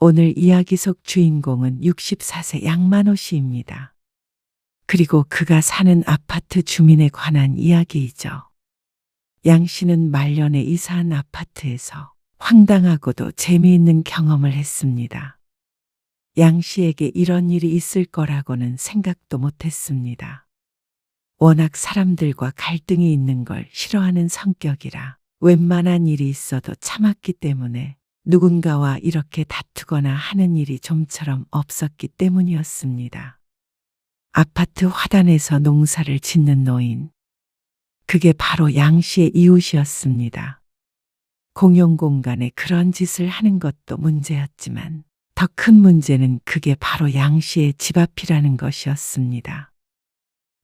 오늘 이야기 속 주인공은 64세 양만호 씨입니다. 그리고 그가 사는 아파트 주민에 관한 이야기이죠. 양 씨는 말년에 이사한 아파트에서 황당하고도 재미있는 경험을 했습니다. 양 씨에게 이런 일이 있을 거라고는 생각도 못했습니다. 워낙 사람들과 갈등이 있는 걸 싫어하는 성격이라 웬만한 일이 있어도 참았기 때문에 누군가와 이렇게 다투거나 하는 일이 좀처럼 없었기 때문이었습니다. 아파트 화단에서 농사를 짓는 노인. 그게 바로 양 씨의 이웃이었습니다. 공용 공간에 그런 짓을 하는 것도 문제였지만 더 큰 문제는 그게 바로 양 씨의 집 앞이라는 것이었습니다.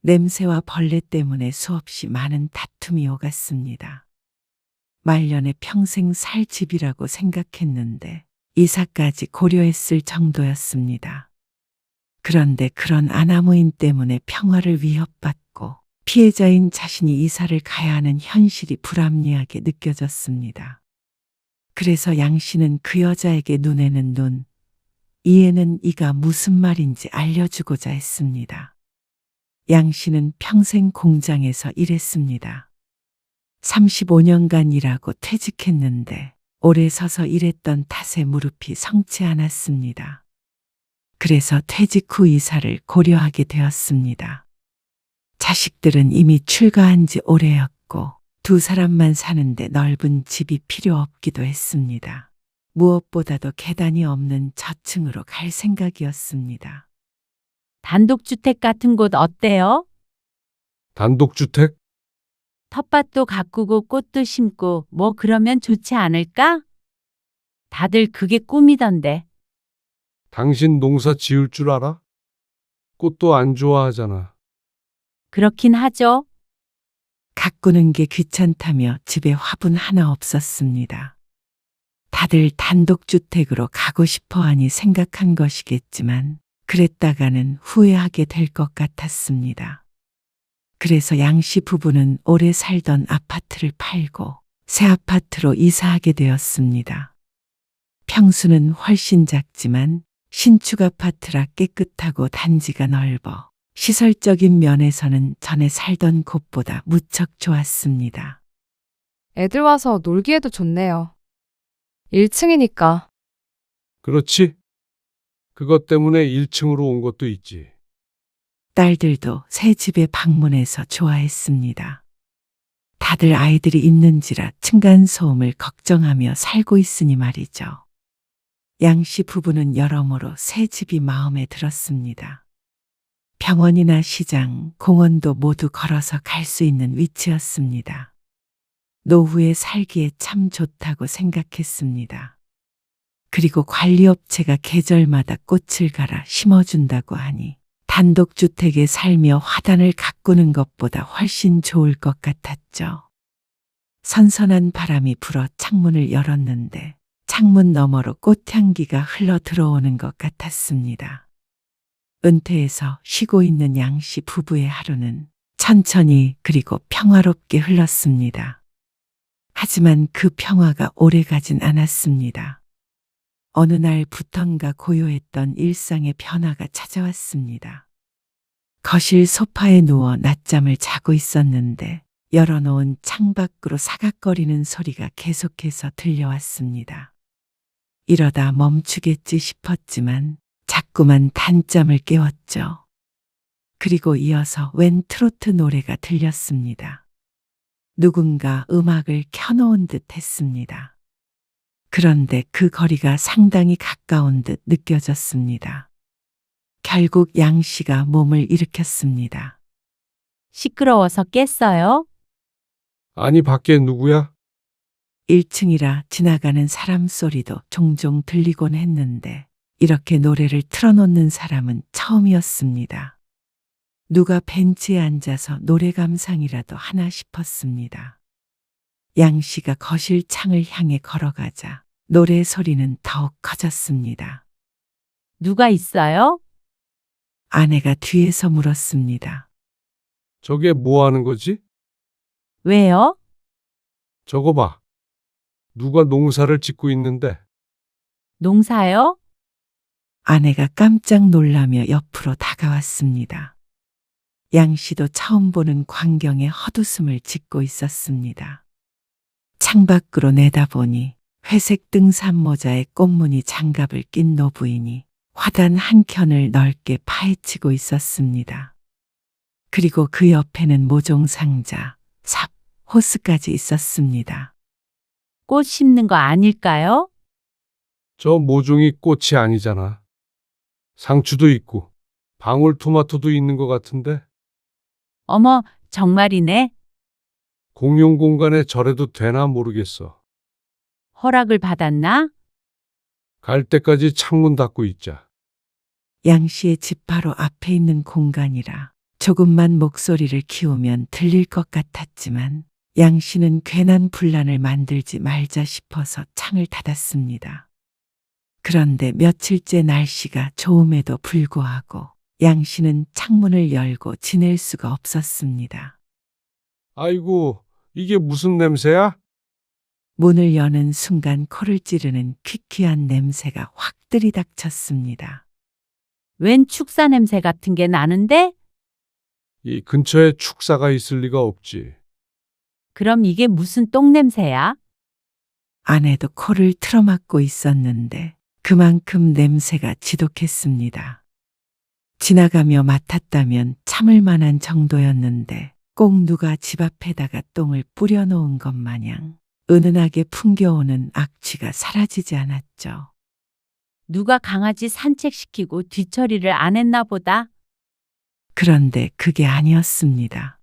냄새와 벌레 때문에 수없이 많은 다툼이 오갔습니다. 말년에 평생 살 집이라고 생각했는데 이사까지 고려했을 정도였습니다. 그런데 그런 아나무인 때문에 평화를 위협받고 피해자인 자신이 이사를 가야 하는 현실이 불합리하게 느껴졌습니다. 그래서 양 씨는 그 여자에게 눈에는 눈, 이에는 이가 무슨 말인지 알려주고자 했습니다. 양 씨는 평생 공장에서 일했습니다. 35년간 일하고 퇴직했는데 오래 서서 일했던 탓에 무릎이 성치 않았습니다. 그래서 퇴직 후 이사를 고려하게 되었습니다. 자식들은 이미 출가한 지 오래였고 두 사람만 사는데 넓은 집이 필요 없기도 했습니다. 무엇보다도 계단이 없는 저층으로 갈 생각이었습니다. 단독주택 같은 곳 어때요? 단독주택? 텃밭도 가꾸고 꽃도 심고 뭐 그러면 좋지 않을까? 다들 그게 꿈이던데. 당신 농사 지을 줄 알아? 꽃도 안 좋아하잖아. 그렇긴 하죠. 가꾸는 게 귀찮다며 집에 화분 하나 없었습니다. 다들 단독주택으로 가고 싶어 하니 생각한 것이겠지만 그랬다가는 후회하게 될 것 같았습니다. 그래서 양 씨 부부는 오래 살던 아파트를 팔고 새 아파트로 이사하게 되었습니다. 평수는 훨씬 작지만 신축 아파트라 깨끗하고 단지가 넓어 시설적인 면에서는 전에 살던 곳보다 무척 좋았습니다. 애들 와서 놀기에도 좋네요. 1층이니까. 그렇지? 그것 때문에 1층으로 온 것도 있지. 딸들도 새 집에 방문해서 좋아했습니다. 다들 아이들이 있는지라 층간소음을 걱정하며 살고 있으니 말이죠. 양씨 부부는 여러모로 새 집이 마음에 들었습니다. 병원이나 시장, 공원도 모두 걸어서 갈 수 있는 위치였습니다. 노후에 살기에 참 좋다고 생각했습니다. 그리고 관리업체가 계절마다 꽃을 갈아 심어준다고 하니 단독주택에 살며 화단을 가꾸는 것보다 훨씬 좋을 것 같았죠. 선선한 바람이 불어 창문을 열었는데 창문 너머로 꽃향기가 흘러 들어오는 것 같았습니다. 은퇴해서 쉬고 있는 양씨 부부의 하루는 천천히 그리고 평화롭게 흘렀습니다. 하지만 그 평화가 오래가진 않았습니다. 어느 날부턴가 고요했던 일상의 변화가 찾아왔습니다. 거실 소파에 누워 낮잠을 자고 있었는데 열어놓은 창밖으로 사각거리는 소리가 계속해서 들려왔습니다. 이러다 멈추겠지 싶었지만 자꾸만 단잠을 깨웠죠. 그리고 이어서 웬 트로트 노래가 들렸습니다. 누군가 음악을 켜놓은 듯 했습니다. 그런데 그 거리가 상당히 가까운 듯 느껴졌습니다. 결국 양 씨가 몸을 일으켰습니다. 시끄러워서 깼어요? 아니, 밖에 누구야? 1층이라 지나가는 사람 소리도 종종 들리곤 했는데 이렇게 노래를 틀어놓는 사람은 처음이었습니다. 누가 벤치에 앉아서 노래 감상이라도 하나 싶었습니다. 양 씨가 거실 창을 향해 걸어가자 노래 소리는 더욱 커졌습니다. 누가 있어요? 아내가 뒤에서 물었습니다. 저게 뭐 하는 거지? 왜요? 저거 봐. 누가 농사를 짓고 있는데. 농사요? 아내가 깜짝 놀라며 옆으로 다가왔습니다. 양 씨도 처음 보는 광경에 헛웃음을 짓고 있었습니다. 창밖으로 내다보니 회색 등산 모자에 꽃무늬 장갑을 낀 노부인이 화단 한 켠을 넓게 파헤치고 있었습니다. 그리고 그 옆에는 모종 상자, 삽, 호스까지 있었습니다. 꽃 심는 거 아닐까요? 저 모종이 꽃이 아니잖아. 상추도 있고 방울토마토도 있는 것 같은데. 어머, 정말이네. 공용 공간에 저래도 되나 모르겠어. 허락을 받았나? 갈 때까지 창문 닫고 있자. 양 씨의 집 바로 앞에 있는 공간이라 조금만 목소리를 키우면 들릴 것 같았지만 양 씨는 괜한 분란을 만들지 말자 싶어서 창을 닫았습니다. 그런데 며칠째 날씨가 좋음에도 불구하고 양 씨는 창문을 열고 지낼 수가 없었습니다. 아이고, 이게 무슨 냄새야? 문을 여는 순간 코를 찌르는 퀴퀴한 냄새가 확 들이닥쳤습니다. 웬 축사 냄새 같은 게 나는데? 이 근처에 축사가 있을 리가 없지. 그럼 이게 무슨 똥 냄새야? 아내도 코를 틀어막고 있었는데 그만큼 냄새가 지독했습니다. 지나가며 맡았다면 참을 만한 정도였는데 꼭 누가 집 앞에다가 똥을 뿌려놓은 것 마냥 은은하게 풍겨오는 악취가 사라지지 않았죠. 누가 강아지 산책시키고 뒤처리를 안 했나 보다. 그런데 그게 아니었습니다.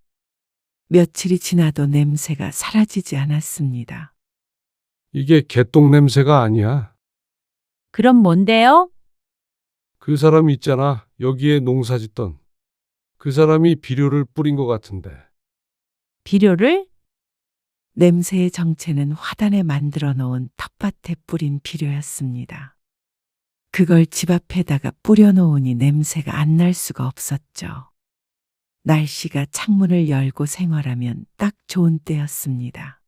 며칠이 지나도 냄새가 사라지지 않았습니다. 이게 개똥 냄새가 아니야. 그럼 뭔데요? 그 사람 있잖아. 여기에 농사 짓던. 그 사람이 비료를 뿌린 것 같은데. 비료를? 냄새의 정체는 화단에 만들어 놓은 텃밭에 뿌린 비료였습니다. 그걸 집 앞에다가 뿌려놓으니 냄새가 안 날 수가 없었죠. 날씨가 창문을 열고 생활하면 딱 좋은 때였습니다.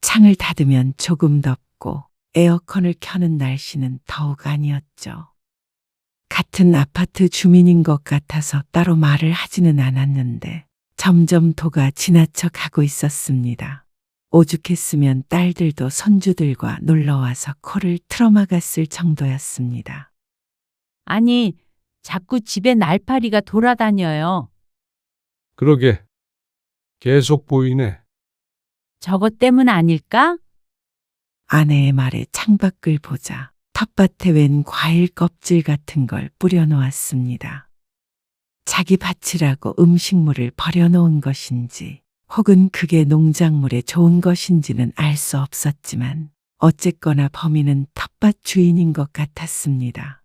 창을 닫으면 조금 덥고 에어컨을 켜는 날씨는 더욱 아니었죠. 같은 아파트 주민인 것 같아서 따로 말을 하지는 않았는데 점점 도가 지나쳐 가고 있었습니다. 오죽했으면 딸들도 손주들과 놀러와서 코를 틀어막았을 정도였습니다. 아니, 자꾸 집에 날파리가 돌아다녀요. 그러게. 계속 보이네. 저것 때문 아닐까? 아내의 말에 창밖을 보자 텃밭에 웬 과일 껍질 같은 걸 뿌려놓았습니다. 자기 밭이라고 음식물을 버려놓은 것인지 혹은 그게 농작물에 좋은 것인지는 알 수 없었지만 어쨌거나 범인은 텃밭 주인인 것 같았습니다.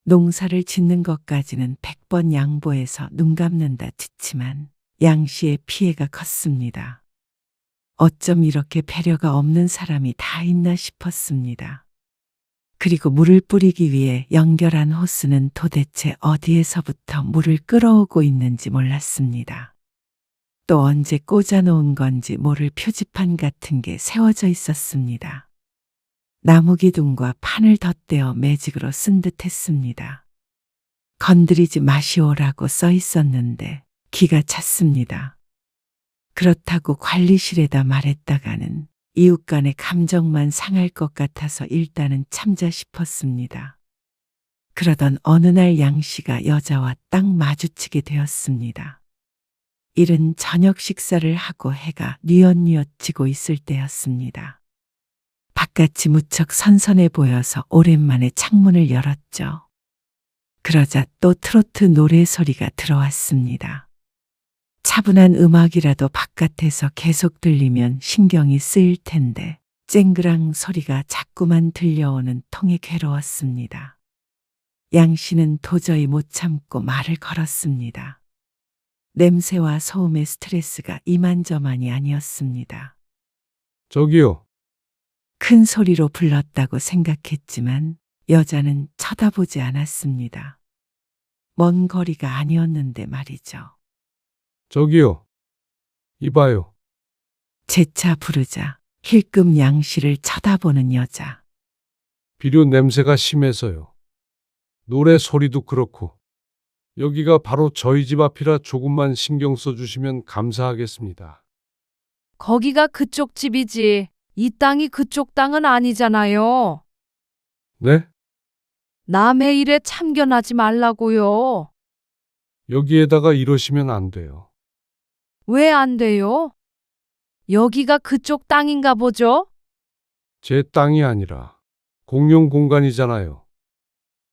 농사를 짓는 것까지는 100번 양보해서 눈 감는다 치지만 양 씨의 피해가 컸습니다. 어쩜 이렇게 배려가 없는 사람이 다 있나 싶었습니다. 그리고 물을 뿌리기 위해 연결한 호스는 도대체 어디에서부터 물을 끌어오고 있는지 몰랐습니다. 또 언제 꽂아놓은 건지 모를 표지판 같은 게 세워져 있었습니다. 나무 기둥과 판을 덧대어 매직으로 쓴 듯 했습니다. 건드리지 마시오라고 써 있었는데 기가 찼습니다. 그렇다고 관리실에다 말했다가는 이웃 간의 감정만 상할 것 같아서 일단은 참자 싶었습니다. 그러던 어느 날 양 씨가 여자와 딱 마주치게 되었습니다. 이른 저녁 식사를 하고 해가 뉘엿뉘엿 지고 있을 때였습니다. 바깥이 무척 선선해 보여서 오랜만에 창문을 열었죠. 그러자 또 트로트 노래 소리가 들어왔습니다. 차분한 음악이라도 바깥에서 계속 들리면 신경이 쓰일 텐데 쨍그랑 소리가 자꾸만 들려오는 통에 괴로웠습니다. 양 씨는 도저히 못 참고 말을 걸었습니다. 냄새와 소음의 스트레스가 이만저만이 아니었습니다. 저기요. 큰 소리로 불렀다고 생각했지만 여자는 쳐다보지 않았습니다. 먼 거리가 아니었는데 말이죠. 저기요. 이봐요. 재차 부르자 힐끔 양 씨를 쳐다보는 여자. 비료 냄새가 심해서요. 노래 소리도 그렇고. 여기가 바로 저희 집 앞이라 조금만 신경 써주시면 감사하겠습니다. 거기가 그쪽 집이지. 이 땅이 그쪽 땅은 아니잖아요. 네? 남의 일에 참견하지 말라고요. 여기에다가 이러시면 안 돼요. 왜 안 돼요? 여기가 그쪽 땅인가 보죠? 제 땅이 아니라 공용 공간이잖아요.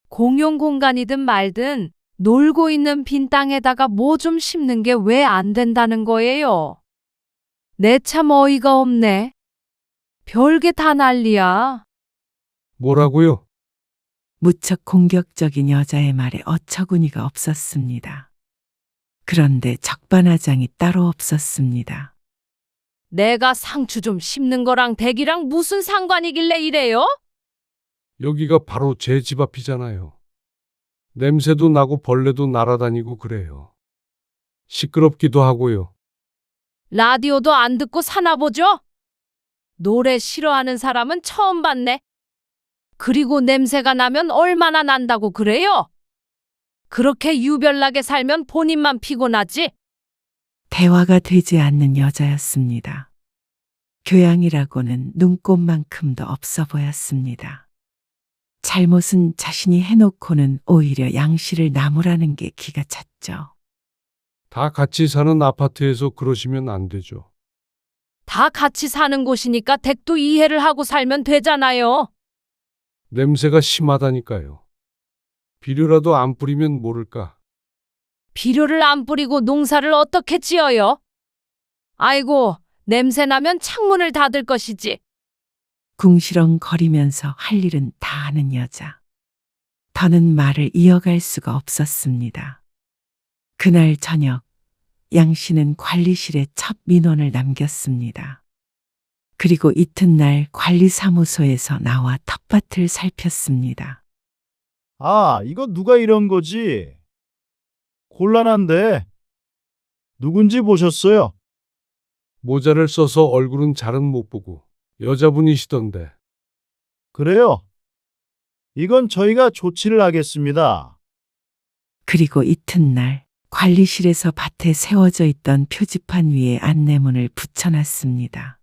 공용 공간이든 말든 놀고 있는 빈 땅에다가 뭐 좀 심는 게 왜 안 된다는 거예요? 내 참 어이가 없네. 별게 다 난리야. 뭐라고요? 무척 공격적인 여자의 말에 어처구니가 없었습니다. 그런데 적반하장이 따로 없었습니다. 내가 상추 좀 심는 거랑 댁이랑 무슨 상관이길래 이래요? 여기가 바로 제 집 앞이잖아요. 냄새도 나고 벌레도 날아다니고 그래요. 시끄럽기도 하고요. 라디오도 안 듣고 사나 보죠? 노래 싫어하는 사람은 처음 봤네. 그리고 냄새가 나면 얼마나 난다고 그래요? 그렇게 유별나게 살면 본인만 피곤하지? 대화가 되지 않는 여자였습니다. 교양이라고는 눈꼽만큼도 없어 보였습니다. 잘못은 자신이 해놓고는 오히려 양 씨를 나무라는 게 기가 찼죠. 다 같이 사는 아파트에서 그러시면 안 되죠. 다 같이 사는 곳이니까 댁도 이해를 하고 살면 되잖아요. 냄새가 심하다니까요. 비료라도 안 뿌리면 모를까. 비료를 안 뿌리고 농사를 어떻게 지어요? 아이고, 냄새 나면 창문을 닫을 것이지. 궁시렁거리면서 할 일은 다 하는 여자. 더는 말을 이어갈 수가 없었습니다. 그날 저녁, 양 씨는 관리실에 첫 민원을 남겼습니다. 그리고 이튿날 관리사무소에서 나와 텃밭을 살폈습니다. 아, 이거 누가 이런 거지? 곤란한데. 누군지 보셨어요? 모자를 써서 얼굴은 잘은 못 보고 여자분이시던데. 그래요? 이건 저희가 조치를 하겠습니다. 그리고 이튿날 관리실에서 밭에 세워져 있던 표지판 위에 안내문을 붙여놨습니다.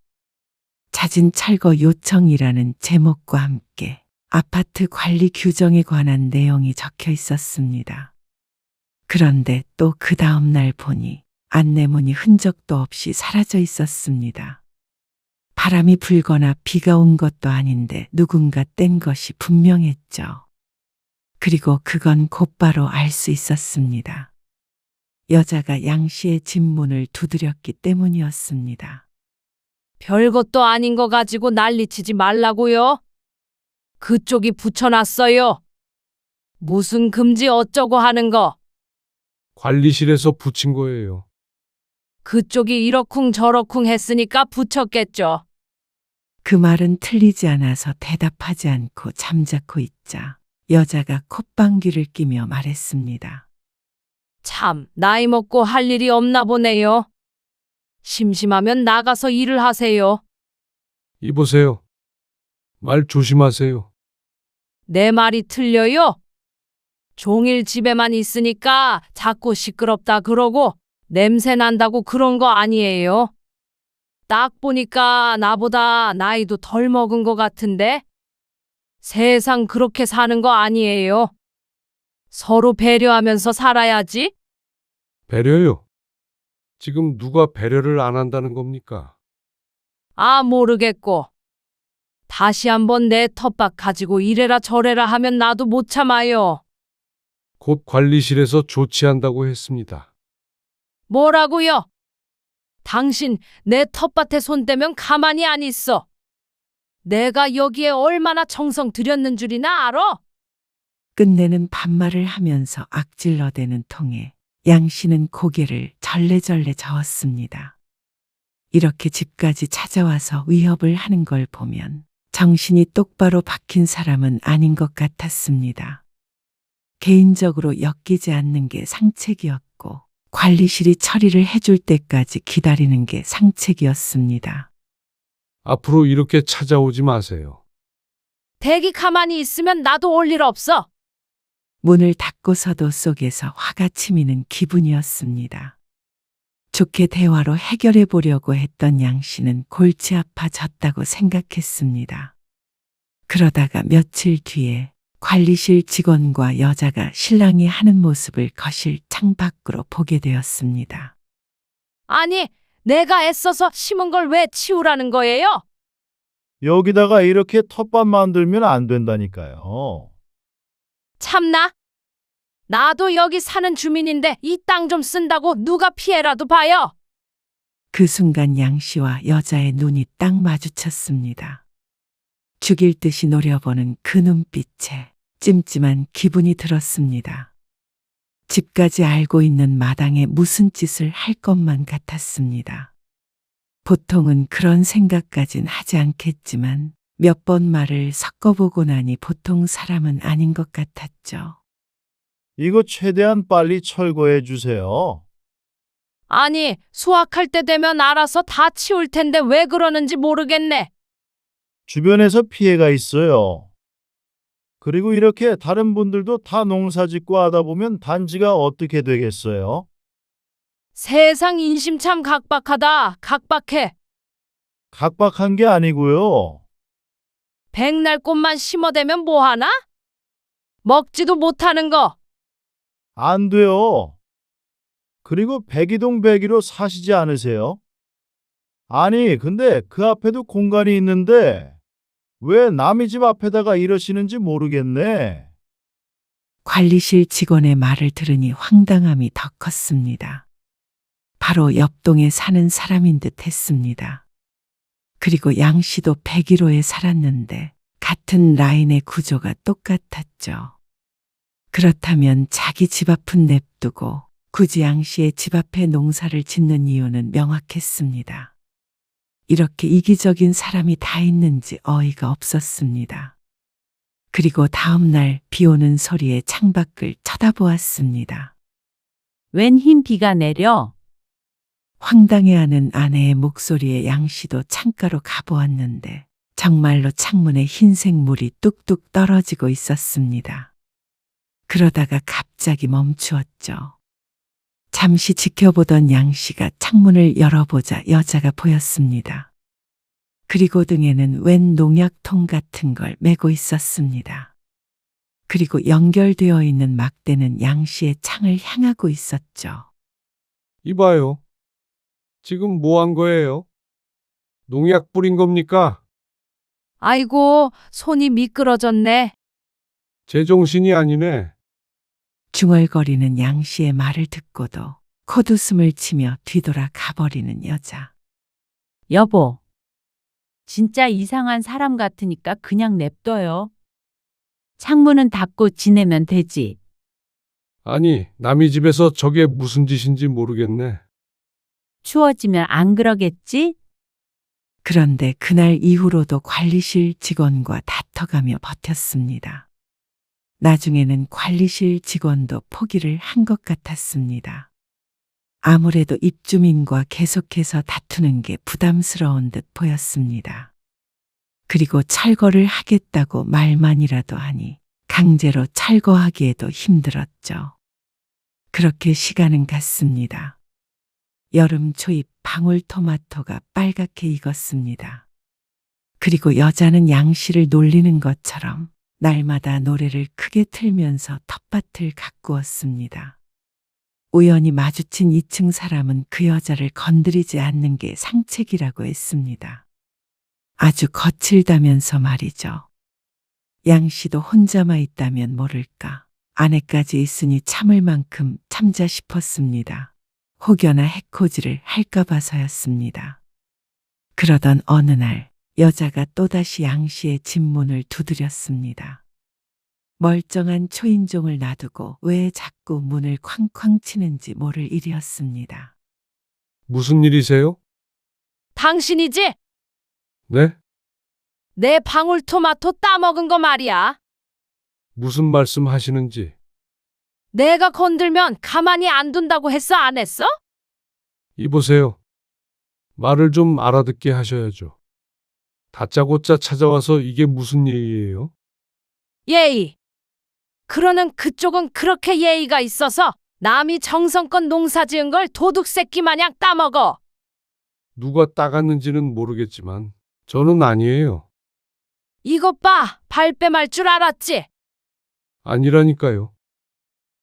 자진 철거 요청이라는 제목과 함께 아파트 관리 규정에 관한 내용이 적혀 있었습니다. 그런데 또 그 다음 날 보니 안내문이 흔적도 없이 사라져 있었습니다. 바람이 불거나 비가 온 것도 아닌데 누군가 뗀 것이 분명했죠. 그리고 그건 곧바로 알 수 있었습니다. 여자가 양 씨의 집 문을 두드렸기 때문이었습니다. 별것도 아닌 거 가지고 난리치지 말라고요. 그쪽이 붙여놨어요. 무슨 금지 어쩌고 하는 거. 관리실에서 붙인 거예요. 그쪽이 이러쿵 저러쿵 했으니까 붙였겠죠. 그 말은 틀리지 않아서 대답하지 않고 잠자코 있자 여자가 콧방귀를 끼며 말했습니다. 참, 나이 먹고 할 일이 없나 보네요. 심심하면 나가서 일을 하세요. 이보세요. 말 조심하세요. 내 말이 틀려요? 종일 집에만 있으니까 자꾸 시끄럽다 그러고 냄새 난다고 그런 거 아니에요? 딱 보니까 나보다 나이도 덜 먹은 것 같은데? 세상 그렇게 사는 거 아니에요? 서로 배려하면서 살아야지. 배려요? 지금 누가 배려를 안 한다는 겁니까? 아, 모르겠고. 다시 한번 내 텃밭 가지고 이래라 저래라 하면 나도 못 참아요. 곧 관리실에서 조치한다고 했습니다. 뭐라고요? 당신 내 텃밭에 손 대면 가만히 안 있어. 내가 여기에 얼마나 정성 들였는 줄이나 알아? 끝내는 반말을 하면서 악질러대는 통에 양 씨는 고개를 절레절레 저었습니다. 이렇게 집까지 찾아와서 위협을 하는 걸 보면 정신이 똑바로 박힌 사람은 아닌 것 같았습니다. 개인적으로 엮이지 않는 게 상책이었고 관리실이 처리를 해줄 때까지 기다리는 게 상책이었습니다. 앞으로 이렇게 찾아오지 마세요. 대기 가만히 있으면 나도 올 일 없어. 문을 닫고서도 속에서 화가 치미는 기분이었습니다. 좋게 대화로 해결해 보려고 했던 양 씨는 골치 아파졌다고 생각했습니다. 그러다가 며칠 뒤에 관리실 직원과 여자가 신랑이 하는 모습을 거실 창밖으로 보게 되었습니다. 아니, 내가 애써서 심은 걸 왜 치우라는 거예요? 여기다가 이렇게 텃밭 만들면 안 된다니까요. 참나. 나도 여기 사는 주민인데 이 땅 좀 쓴다고 누가 피해라도 봐요. 그 순간 양 씨와 여자의 눈이 딱 마주쳤습니다. 죽일 듯이 노려보는 그 눈빛에 찜찜한 기분이 들었습니다. 집까지 알고 있는 마당에 무슨 짓을 할 것만 같았습니다. 보통은 그런 생각까진 하지 않겠지만 몇 번 말을 섞어보고 나니 보통 사람은 아닌 것 같았죠. 이거 최대한 빨리 철거해 주세요. 아니, 수확할 때 되면 알아서 다 치울 텐데 왜 그러는지 모르겠네. 주변에서 피해가 있어요. 그리고 이렇게 다른 분들도 다 농사 짓고 하다 보면 단지가 어떻게 되겠어요? 세상 인심 참 각박하다. 각박해. 각박한 게 아니고요. 백날 꽃만 심어대면 뭐하나? 먹지도 못하는 거. 안 돼요. 그리고 백이동 백이로 사시지 않으세요? 아니, 근데 그 앞에도 공간이 있는데 왜 남의 집 앞에다가 이러시는지 모르겠네. 관리실 직원의 말을 들으니 황당함이 더 컸습니다. 바로 옆동에 사는 사람인 듯 했습니다. 그리고 양 씨도 101호에 살았는데 같은 라인의 구조가 똑같았죠. 그렇다면 자기 집 앞은 냅두고 굳이 양 씨의 집 앞에 농사를 짓는 이유는 명확했습니다. 이렇게 이기적인 사람이 다 있는지 어이가 없었습니다. 그리고 다음 날 비 오는 소리에 창밖을 쳐다보았습니다. 웬 흰 비가 내려? 황당해하는 아내의 목소리에 양 씨도 창가로 가보았는데 정말로 창문에 흰색 물이 뚝뚝 떨어지고 있었습니다. 그러다가 갑자기 멈추었죠. 잠시 지켜보던 양 씨가 창문을 열어보자 여자가 보였습니다. 그리고 등에는 웬 농약통 같은 걸 메고 있었습니다. 그리고 연결되어 있는 막대는 양 씨의 창을 향하고 있었죠. 이봐요. 지금 뭐 한 거예요? 농약 뿌린 겁니까? 아이고, 손이 미끄러졌네. 제정신이 아니네. 중얼거리는 양 씨의 말을 듣고도 콧웃음을 치며 뒤돌아 가버리는 여자. 여보, 진짜 이상한 사람 같으니까 그냥 냅둬요. 창문은 닫고 지내면 되지. 아니, 남의 집에서 저게 무슨 짓인지 모르겠네. 추워지면 안 그러겠지? 그런데 그날 이후로도 관리실 직원과 다퉈가며 버텼습니다. 나중에는 관리실 직원도 포기를 한 것 같았습니다. 아무래도 입주민과 계속해서 다투는 게 부담스러운 듯 보였습니다. 그리고 철거를 하겠다고 말만이라도 하니 강제로 철거하기에도 힘들었죠. 그렇게 시간은 갔습니다. 여름 초입 방울토마토가 빨갛게 익었습니다. 그리고 여자는 양 씨를 놀리는 것처럼 날마다 노래를 크게 틀면서 텃밭을 가꾸었습니다. 우연히 마주친 2층 사람은 그 여자를 건드리지 않는 게 상책이라고 했습니다. 아주 거칠다면서 말이죠. 양 씨도 혼자만 있다면 모를까. 아내까지 있으니 참을 만큼 참자 싶었습니다. 혹여나 해코지를 할까 봐서였습니다. 그러던 어느 날 여자가 또다시 양 씨의 집 문을 두드렸습니다. 멀쩡한 초인종을 놔두고 왜 자꾸 문을 쾅쾅 치는지 모를 일이었습니다. 무슨 일이세요? 당신이지? 네? 내 방울토마토 따먹은 거 말이야. 무슨 말씀 하시는지. 내가 건들면 가만히 안 둔다고 했어, 안 했어? 이보세요. 말을 좀 알아듣게 하셔야죠. 다짜고짜 찾아와서 이게 무슨 예의예요? 예의. 그러는 그쪽은 그렇게 예의가 있어서 남이 정성껏 농사 지은 걸 도둑 새끼 마냥 따먹어. 누가 따갔는지는 모르겠지만 저는 아니에요. 이것 봐, 발뺌할 줄 알았지? 아니라니까요.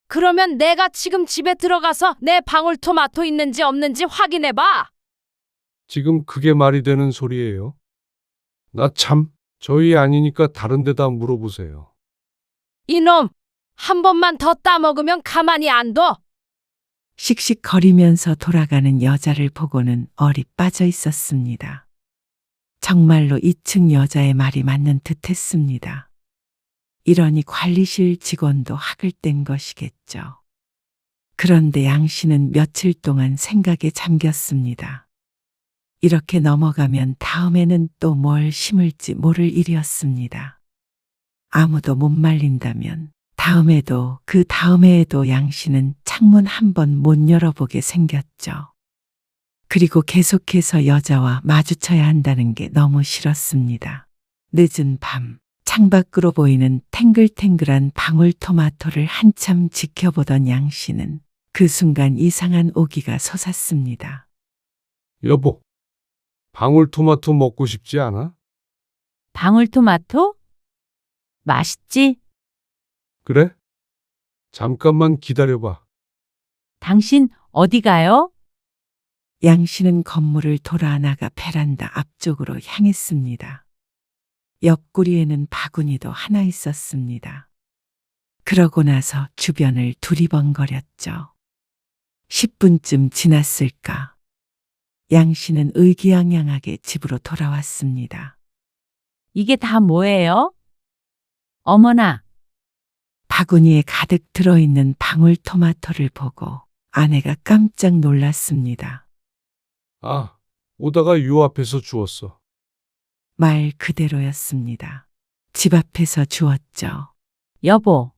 그러면 내가 지금 집에 들어가서 내 방울토마토 있는지 없는지 확인해봐. 지금 그게 말이 되는 소리예요. 나 참, 저희 아니니까 다른 데다 물어보세요. 이놈, 한 번만 더 따먹으면 가만히 안 둬. 씩씩거리면서 돌아가는 여자를 보고는 얼이 빠져 있었습니다. 정말로 2층 여자의 말이 맞는 듯 했습니다. 이러니 관리실 직원도 학을 뗀 것이겠죠. 그런데 양 씨는 며칠 동안 생각에 잠겼습니다. 이렇게 넘어가면 다음에는 또 뭘 심을지 모를 일이었습니다. 아무도 못 말린다면 다음에도 그 다음해에도 양 씨는 창문 한 번 못 열어보게 생겼죠. 그리고 계속해서 여자와 마주쳐야 한다는 게 너무 싫었습니다. 늦은 밤 창밖으로 보이는 탱글탱글한 방울토마토를 한참 지켜보던 양 씨는 그 순간 이상한 오기가 솟았습니다. 여보, 방울토마토 먹고 싶지 않아? 방울토마토? 맛있지? 그래? 잠깐만 기다려봐. 당신 어디 가요? 양 씨는 건물을 돌아 나가 베란다 앞쪽으로 향했습니다. 옆구리에는 바구니도 하나 있었습니다. 그러고 나서 주변을 두리번거렸죠. 10분쯤 지났을까. 양 씨는 의기양양하게 집으로 돌아왔습니다. 이게 다 뭐예요? 어머나, 바구니에 가득 들어있는 방울토마토를 보고 아내가 깜짝 놀랐습니다. 아, 오다가 요 앞에서 주웠어. 말 그대로였습니다. 집 앞에서 주웠죠. 여보.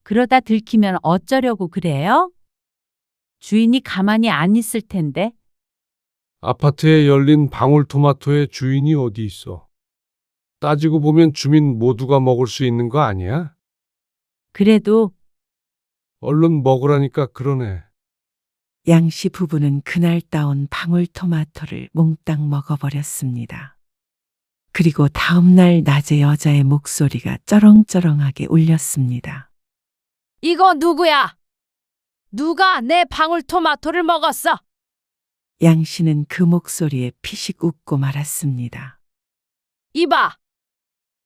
그러다 들키면 어쩌려고 그래요? 주인이 가만히 안 있을 텐데. 아파트에 열린 방울토마토의 주인이 어디 있어? 따지고 보면 주민 모두가 먹을 수 있는 거 아니야? 그래도 얼른 먹으라니까 그러네. 양 씨 부부는 그날 따온 방울토마토를 몽땅 먹어버렸습니다. 그리고 다음 날 낮에 여자의 목소리가 쩌렁쩌렁하게 울렸습니다. 이거 누구야? 누가 내 방울토마토를 먹었어? 양 씨는 그 목소리에 피식 웃고 말았습니다. 이봐.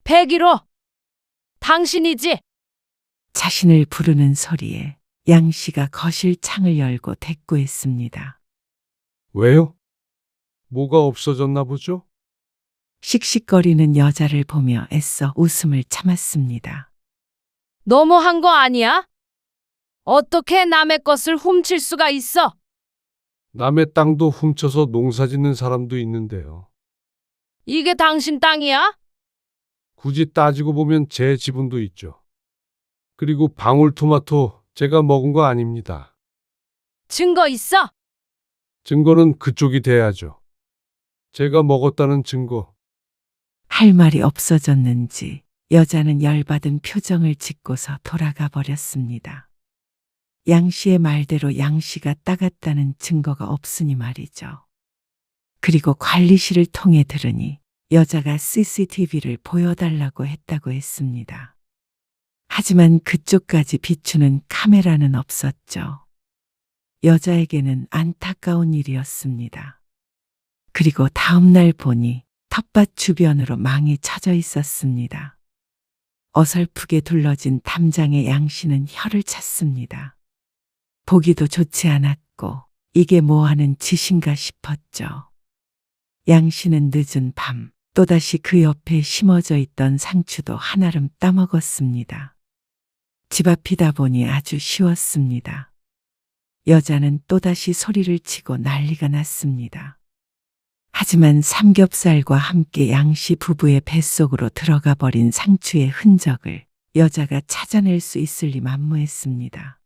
101호. 당신이지? 자신을 부르는 소리에 양 씨가 거실 창을 열고 대꾸했습니다. 왜요? 뭐가 없어졌나 보죠? 씩씩거리는 여자를 보며 애써 웃음을 참았습니다. 너무한 거 아니야? 어떻게 남의 것을 훔칠 수가 있어? 남의 땅도 훔쳐서 농사 짓는 사람도 있는데요. 이게 당신 땅이야? 굳이 따지고 보면 제 지분도 있죠. 그리고 방울토마토 제가 먹은 거 아닙니다. 증거 있어? 증거는 그쪽이 돼야죠. 제가 먹었다는 증거. 할 말이 없어졌는지 여자는 열받은 표정을 짓고서 돌아가 버렸습니다. 양 씨의 말대로 양 씨가 따갔다는 증거가 없으니 말이죠. 그리고 관리실을 통해 들으니 여자가 CCTV를 보여달라고 했다고 했습니다. 하지만 그쪽까지 비추는 카메라는 없었죠. 여자에게는 안타까운 일이었습니다. 그리고 다음 날 보니 텃밭 주변으로 망이 쳐져 있었습니다. 어설프게 둘러진 담장의 양 씨는 혀를 찼습니다. 보기도 좋지 않았고 이게 뭐하는 짓인가 싶었죠. 양 씨는 늦은 밤 또다시 그 옆에 심어져 있던 상추도 한아름 따먹었습니다. 집 앞이다 보니 아주 쉬웠습니다. 여자는 또다시 소리를 치고 난리가 났습니다. 하지만 삼겹살과 함께 양씨 부부의 뱃속으로 들어가 버린 상추의 흔적을 여자가 찾아낼 수 있을 리 만무했습니다.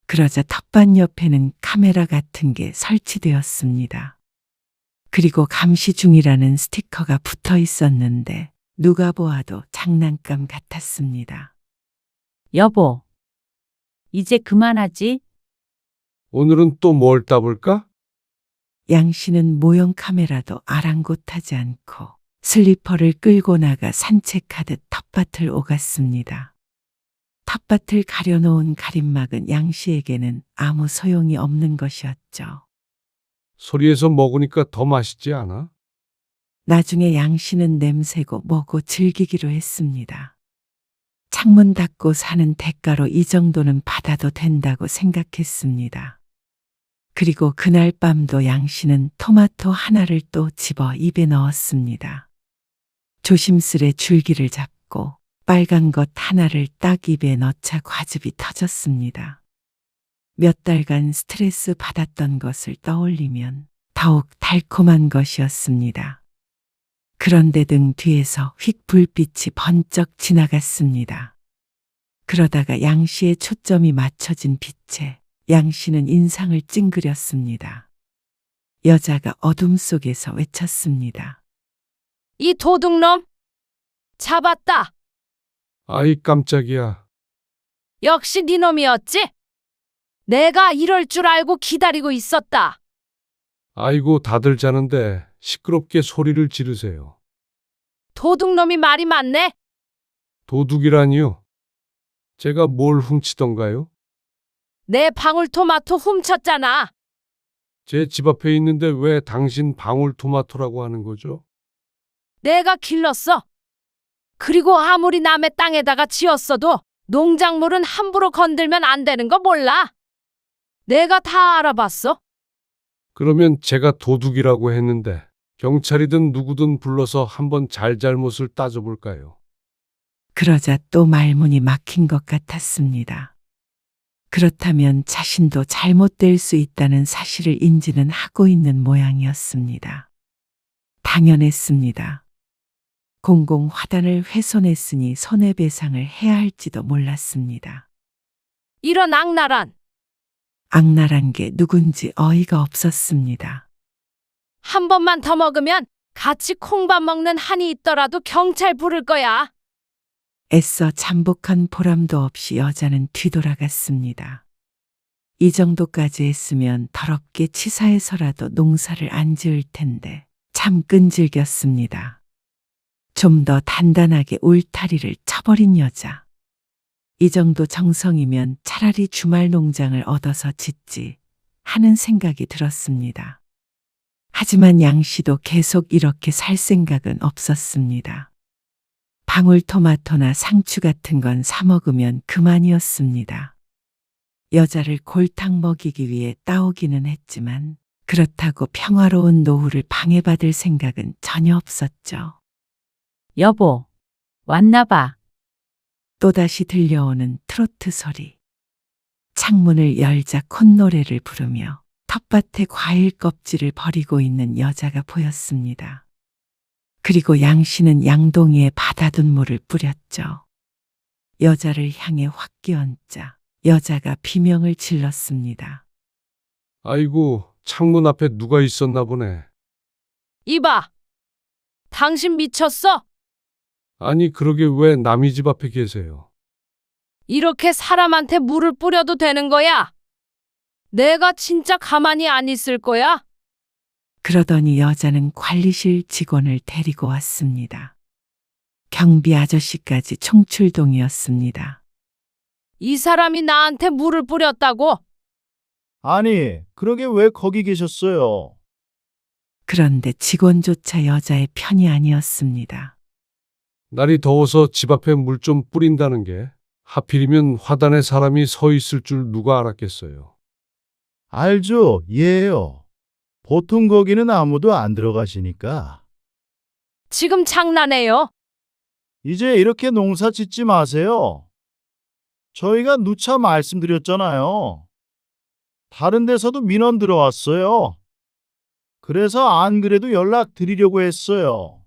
그러자 텃밭 옆에는 카메라 같은 게 설치되었습니다. 그리고 감시 중이라는 스티커가 붙어 있었는데 누가 보아도 장난감 같았습니다. 여보, 이제 그만하지? 오늘은 또 뭘 따볼까? 양 씨는 모형 카메라도 아랑곳하지 않고 슬리퍼를 끌고 나가 산책하듯 텃밭을 오갔습니다. 텃밭을 가려놓은 가림막은 양 씨에게는 아무 소용이 없는 것이었죠. 소리에서 먹으니까 더 맛있지 않아? 나중에 양 씨는 냄새고 뭐고 즐기기로 했습니다. 창문 닫고 사는 대가로 이 정도는 받아도 된다고 생각했습니다. 그리고 그날 밤도 양 씨는 토마토 하나를 또 집어 입에 넣었습니다. 조심스레 줄기를 잡고 빨간 것 하나를 딱 입에 넣자 과즙이 터졌습니다. 몇 달간 스트레스 받았던 것을 떠올리면 더욱 달콤한 것이었습니다. 그런데 등 뒤에서 휙 불빛이 번쩍 지나갔습니다. 그러다가 양 씨의 초점이 맞춰진 빛에 양 씨는 인상을 찡그렸습니다. 여자가 어둠 속에서 외쳤습니다. 이 도둑놈! 잡았다! 아이 깜짝이야. 역시 네 놈이었지? 내가 이럴 줄 알고 기다리고 있었다. 아이고 다들 자는데 시끄럽게 소리를 지르세요. 도둑놈이 말이 많네. 도둑이라니요? 제가 뭘 훔치던가요? 내 방울토마토 훔쳤잖아. 제 집 앞에 있는데 왜 당신 방울토마토라고 하는 거죠? 내가 길렀어. 그리고 아무리 남의 땅에다가 지었어도 농작물은 함부로 건들면 안 되는 거 몰라? 내가 다 알아봤어. 그러면 제가 도둑이라고 했는데 경찰이든 누구든 불러서 한번 잘잘못을 따져볼까요? 그러자 또 말문이 막힌 것 같았습니다. 그렇다면 자신도 잘못될 수 있다는 사실을 인지는 하고 있는 모양이었습니다. 당연했습니다. 공공 화단을 훼손했으니 손해배상을 해야 할지도 몰랐습니다. 이런 악랄한, 악랄한 게 누군지 어이가 없었습니다. 한 번만 더 먹으면 같이 콩밥 먹는 한이 있더라도 경찰 부를 거야. 애써 잠복한 보람도 없이 여자는 뒤돌아갔습니다. 이 정도까지 했으면 더럽게 치사해서라도 농사를 안 지을 텐데 참 끈질겼습니다. 좀 더 단단하게 울타리를 쳐버린 여자. 이 정도 정성이면 차라리 주말 농장을 얻어서 짓지 하는 생각이 들었습니다. 하지만 양 씨도 계속 이렇게 살 생각은 없었습니다. 방울토마토나 상추 같은 건 사 먹으면 그만이었습니다. 여자를 골탕 먹이기 위해 따오기는 했지만 그렇다고 평화로운 노후를 방해받을 생각은 전혀 없었죠. 여보, 왔나 봐. 또다시 들려오는 트로트 소리. 창문을 열자 콧노래를 부르며 텃밭에 과일 껍질을 버리고 있는 여자가 보였습니다. 그리고 양 씨는 양동이에 받아둔 물을 뿌렸죠. 여자를 향해 확 끼얹자 여자가 비명을 질렀습니다. 아이고, 창문 앞에 누가 있었나 보네. 이봐! 당신 미쳤어? 아니, 그러게 왜 남의 집 앞에 계세요? 이렇게 사람한테 물을 뿌려도 되는 거야? 내가 진짜 가만히 안 있을 거야? 그러더니 여자는 관리실 직원을 데리고 왔습니다. 경비 아저씨까지 총출동이었습니다. 이 사람이 나한테 물을 뿌렸다고? 아니, 그러게 왜 거기 계셨어요? 그런데 직원조차 여자의 편이 아니었습니다. 날이 더워서 집 앞에 물 좀 뿌린다는 게 하필이면 화단에 사람이 서 있을 줄 누가 알았겠어요. 알죠, 이해해요. 보통 거기는 아무도 안 들어가시니까. 지금 장난해요? 이제 이렇게 농사 짓지 마세요. 저희가 누차 말씀드렸잖아요. 다른 데서도 민원 들어왔어요. 그래서 안 그래도 연락 드리려고 했어요.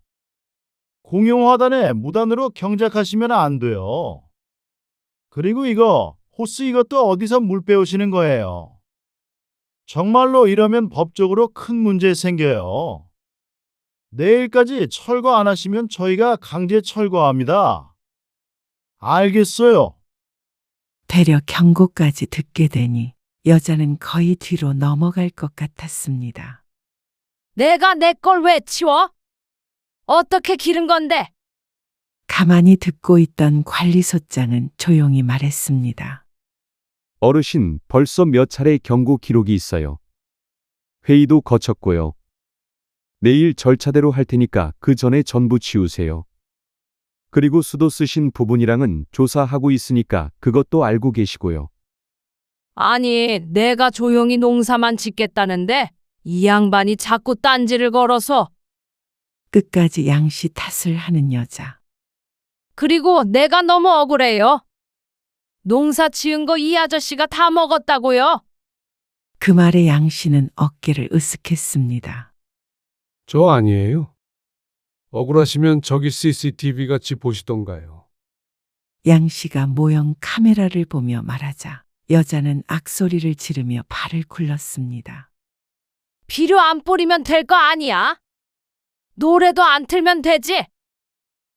공용화단에 무단으로 경작하시면 안 돼요. 그리고 이거, 호스 이것도 어디서 물 빼오시는 거예요. 정말로 이러면 법적으로 큰 문제 생겨요. 내일까지 철거 안 하시면 저희가 강제 철거합니다. 알겠어요. 되려 경고까지 듣게 되니 여자는 거의 뒤로 넘어갈 것 같았습니다. 내가 내 걸 왜 치워? 어떻게 기른 건데? 가만히 듣고 있던 관리소장은 조용히 말했습니다. 어르신, 벌써 몇 차례 경고 기록이 있어요. 회의도 거쳤고요. 내일 절차대로 할 테니까 그 전에 전부 치우세요. 그리고 수도 쓰신 부분이랑은 조사하고 있으니까 그것도 알고 계시고요. 아니, 내가 조용히 농사만 짓겠다는데 이 양반이 자꾸 딴지를 걸어서. 끝까지 양씨 탓을 하는 여자. 그리고 내가 너무 억울해요. 농사 지은 거 이 아저씨가 다 먹었다고요? 그 말에 양씨는 어깨를 으쓱했습니다. 저 아니에요. 억울하시면 저기 CCTV 같이 보시던가요. 양씨가 모형 카메라를 보며 말하자 여자는 악소리를 지르며 발을 굴렀습니다. 비료 안 뿌리면 될 거 아니야? 노래도 안 틀면 되지?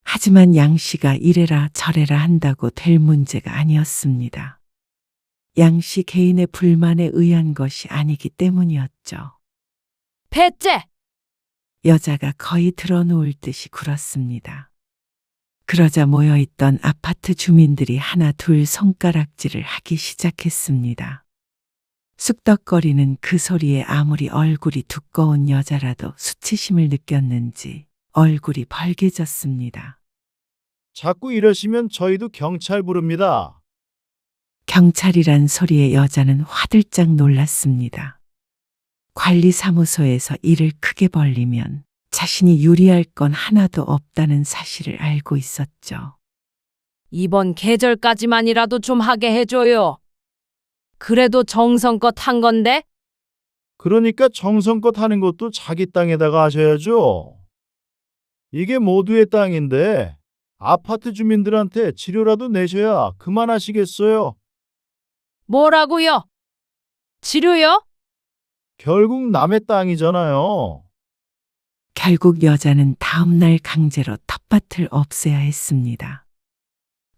하지만 양씨가 이래라 저래라 한다고 될 문제가 아니었습니다. 양씨 개인의 불만에 의한 것이 아니기 때문이었죠. 배째! 여자가 거의 드러누울 듯이 굴었습니다. 그러자 모여있던 아파트 주민들이 하나 둘 손가락질을 하기 시작했습니다. 쑥덕거리는 그 소리에 아무리 얼굴이 두꺼운 여자라도 수치심을 느꼈는지 얼굴이 벌개졌습니다. 자꾸 이러시면 저희도 경찰 부릅니다. 경찰이란 소리에 여자는 화들짝 놀랐습니다. 관리사무소에서 일을 크게 벌리면 자신이 유리할 건 하나도 없다는 사실을 알고 있었죠. 이번 계절까지만이라도 좀 하게 해줘요. 그래도 정성껏 한 건데? 그러니까 정성껏 하는 것도 자기 땅에다가 하셔야죠. 이게 모두의 땅인데 아파트 주민들한테 치료라도 내셔야 그만하시겠어요. 뭐라고요? 치료요? 결국 남의 땅이잖아요. 결국 여자는 다음 날 강제로 텃밭을 없애야 했습니다.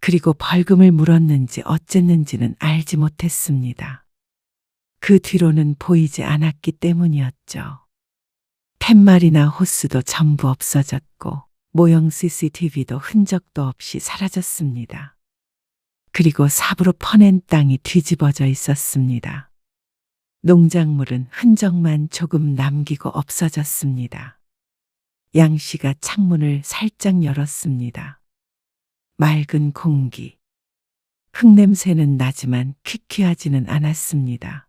그리고 벌금을 물었는지 어쨌는지는 알지 못했습니다. 그 뒤로는 보이지 않았기 때문이었죠. 팻말이나 호스도 전부 없어졌고 모형 CCTV도 흔적도 없이 사라졌습니다. 그리고 삽으로 퍼낸 땅이 뒤집어져 있었습니다. 농작물은 흔적만 조금 남기고 없어졌습니다. 양 씨가 창문을 살짝 열었습니다. 맑은 공기. 흙냄새는 나지만 퀴퀴하지는 않았습니다.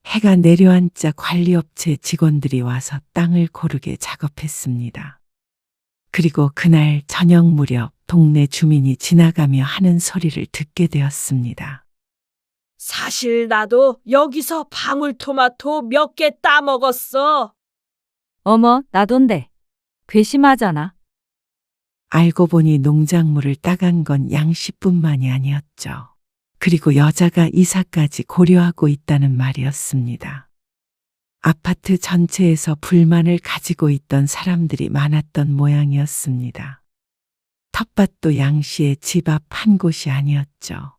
해가 내려앉자 관리업체 직원들이 와서 땅을 고르게 작업했습니다. 그리고 그날 저녁 무렵 동네 주민이 지나가며 하는 소리를 듣게 되었습니다. 사실 나도 여기서 방울토마토 몇 개 따먹었어. 어머, 나돈데. 괘씸하잖아. 알고 보니 농작물을 따간 건 양 씨뿐만이 아니었죠. 그리고 여자가 이사까지 고려하고 있다는 말이었습니다. 아파트 전체에서 불만을 가지고 있던 사람들이 많았던 모양이었습니다. 텃밭도 양 씨의 집 앞 한 곳이 아니었죠.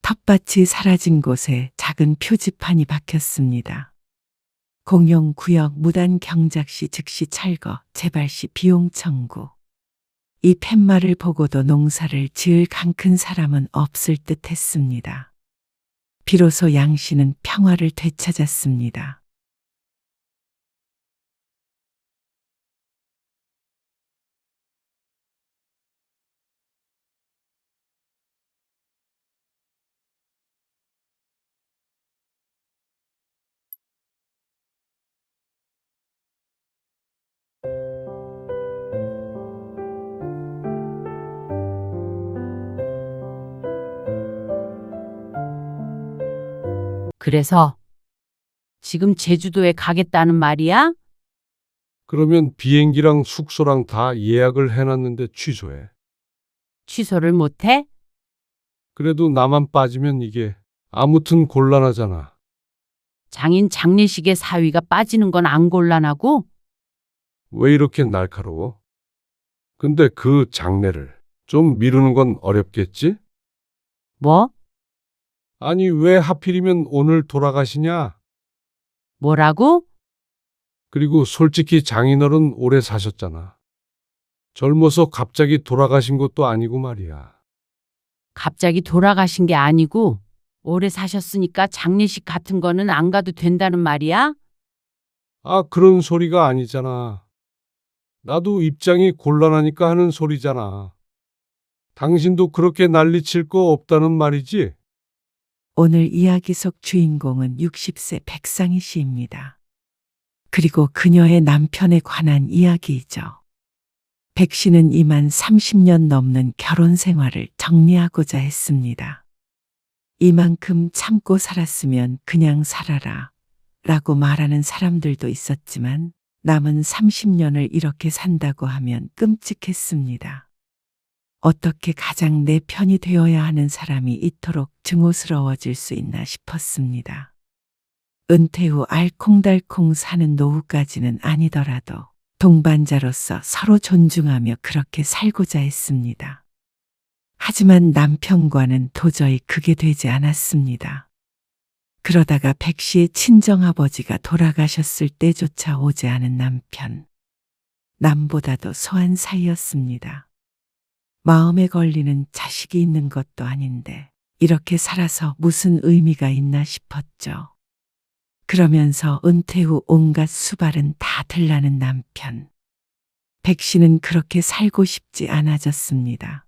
텃밭이 사라진 곳에 작은 표지판이 박혔습니다. 공용구역 무단 경작시 즉시 철거, 재발시 비용 청구. 이 팻말을 보고도 농사를 지을 강큰 사람은 없을 듯 했습니다. 비로소 양 씨는 평화를 되찾았습니다. 그래서 지금 제주도에 가겠다는 말이야? 그러면 비행기랑 숙소랑 다 예약을 해놨는데 취소해. 취소를 못해? 그래도 나만 빠지면 이게 아무튼 곤란하잖아. 장인 장례식에 사위가 빠지는 건 안 곤란하고? 왜 이렇게 날카로워? 근데 그 장례를 좀 미루는 건 어렵겠지? 뭐? 아니, 왜 하필이면 오늘 돌아가시냐? 뭐라고? 그리고 솔직히 장인어른 오래 사셨잖아. 젊어서 갑자기 돌아가신 것도 아니고 말이야. 갑자기 돌아가신 게 아니고 오래 사셨으니까 장례식 같은 거는 안 가도 된다는 말이야? 아, 그런 소리가 아니잖아. 나도 입장이 곤란하니까 하는 소리잖아. 당신도 그렇게 난리칠 거 없다는 말이지? 오늘 이야기 속 주인공은 60세 백상희 씨입니다. 그리고 그녀의 남편에 관한 이야기이죠. 백 씨는 이만 30년 넘는 결혼 생활을 정리하고자 했습니다. 이만큼 참고 살았으면 그냥 살아라 라고 말하는 사람들도 있었지만 남은 30년을 이렇게 산다고 하면 끔찍했습니다. 어떻게 가장 내 편이 되어야 하는 사람이 이토록 증오스러워질 수 있나 싶었습니다. 은퇴 후 알콩달콩 사는 노후까지는 아니더라도 동반자로서 서로 존중하며 그렇게 살고자 했습니다. 하지만 남편과는 도저히 그게 되지 않았습니다. 그러다가 백 씨의 친정아버지가 돌아가셨을 때조차 오지 않은 남편. 남보다도 소한 사이였습니다. 마음에 걸리는 자식이 있는 것도 아닌데 이렇게 살아서 무슨 의미가 있나 싶었죠. 그러면서 은퇴 후 온갖 수발은 다 들라는 남편. 백 씨는 그렇게 살고 싶지 않아졌습니다.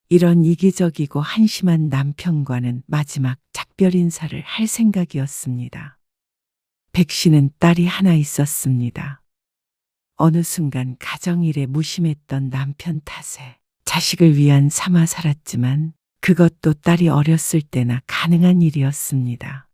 이런 이기적이고 한심한 남편과는 마지막 작별 인사를 할 생각이었습니다. 백 씨는 딸이 하나 있었습니다. 어느 순간 가정일에 무심했던 남편 탓에 자식을 위안 삼아 살았지만 그것도 딸이 어렸을 때나 가능한 일이었습니다.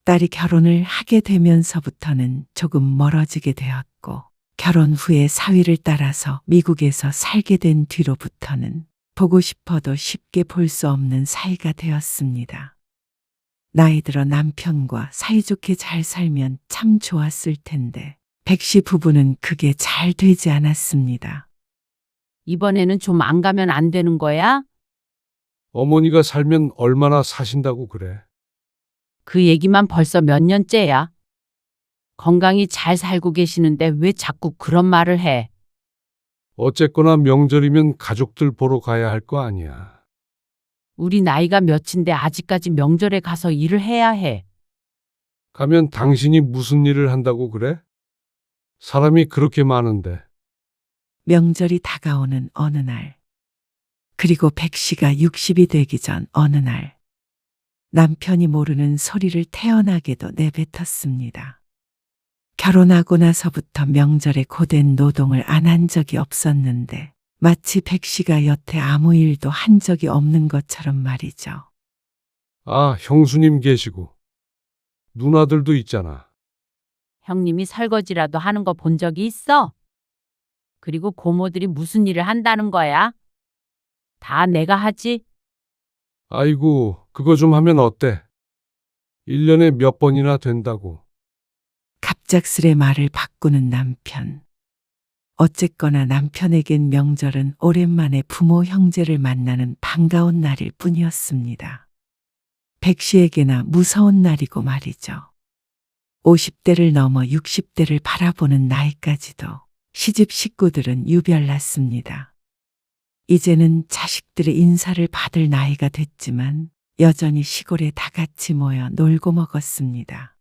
딸이 결혼을 하게 되면서부터는 조금 멀어지게 되었고 결혼 후에 사위를 따라서 미국에서 살게 된 뒤로부터는 보고 싶어도 쉽게 볼 수 없는 사이가 되었습니다. 나이 들어 남편과 사이좋게 잘 살면 참 좋았을 텐데 백 씨 부부는 그게 잘 되지 않았습니다. 이번에는 좀 안 가면 안 되는 거야? 어머니가 살면 얼마나 사신다고 그래? 그 얘기만 벌써 몇 년째야. 건강히 잘 살고 계시는데 왜 자꾸 그런 말을 해? 어쨌거나 명절이면 가족들 보러 가야 할 거 아니야. 우리 나이가 몇인데 아직까지 명절에 가서 일을 해야 해. 가면 당신이 무슨 일을 한다고 그래? 사람이 그렇게 많은데. 명절이 다가오는 어느 날, 그리고 백 씨가 60이 되기 전 어느 날, 남편이 모르는 소리를 태연하게도 내뱉었습니다. 결혼하고 나서부터 명절에 고된 노동을 안 한 적이 없었는데 마치 백 씨가 여태 아무 일도 한 적이 없는 것처럼 말이죠. 아, 형수님 계시고. 누나들도 있잖아. 형님이 설거지라도 하는 거 본 적이 있어? 그리고 고모들이 무슨 일을 한다는 거야? 다 내가 하지? 아이고, 그거 좀 하면 어때? 1년에 몇 번이나 된다고. 갑작스레 말을 바꾸는 남편. 어쨌거나 남편에겐 명절은 오랜만에 부모 형제를 만나는 반가운 날일 뿐이었습니다. 백 씨에게나 무서운 날이고 말이죠. 50대를 넘어 60대를 바라보는 나이까지도 시집 식구들은 유별났습니다. 이제는 자식들의 인사를 받을 나이가 됐지만 여전히 시골에 다 같이 모여 놀고 먹었습니다.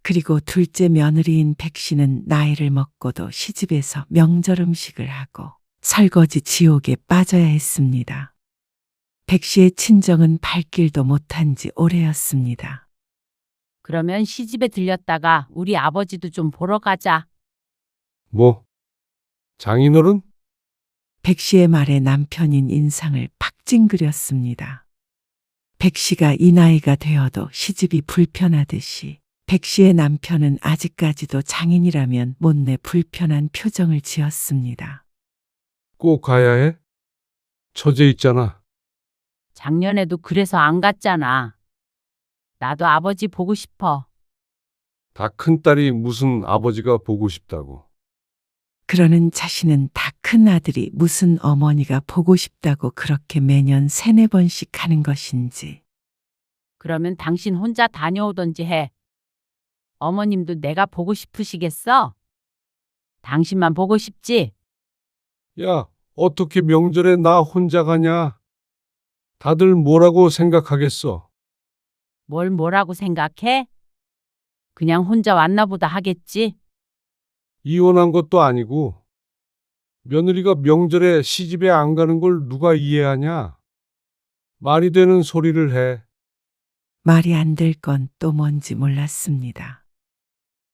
그리고 둘째 며느리인 백 씨는 나이를 먹고도 시집에서 명절 음식을 하고 설거지 지옥에 빠져야 했습니다. 백 씨의 친정은 발길도 못한 지 오래였습니다. 그러면 시집에 들렸다가 우리 아버지도 좀 보러 가자. 뭐? 장인어른? 백 씨의 말에 남편인 인상을 팍 찡그렸습니다. 백 씨가 이 나이가 되어도 시집이 불편하듯이 백 씨의 남편은 아직까지도 장인이라면 못내 불편한 표정을 지었습니다. 꼭 가야 해? 처제 있잖아. 작년에도 그래서 안 갔잖아. 나도 아버지 보고 싶어. 다 큰딸이 무슨 아버지가 보고 싶다고. 그러는 자신은 다 큰 아들이 무슨 어머니가 보고 싶다고 그렇게 매년 3-4번씩 가는 것인지. 그러면 당신 혼자 다녀오던지 해. 어머님도 내가 보고 싶으시겠어? 당신만 보고 싶지? 야, 어떻게 명절에 나 혼자 가냐? 다들 뭐라고 생각하겠어? 뭘 뭐라고 생각해? 그냥 혼자 왔나 보다 하겠지? 이혼한 것도 아니고 며느리가 명절에 시집에 안 가는 걸 누가 이해하냐? 말이 되는 소리를 해. 말이 안 될 건 또 뭔지 몰랐습니다.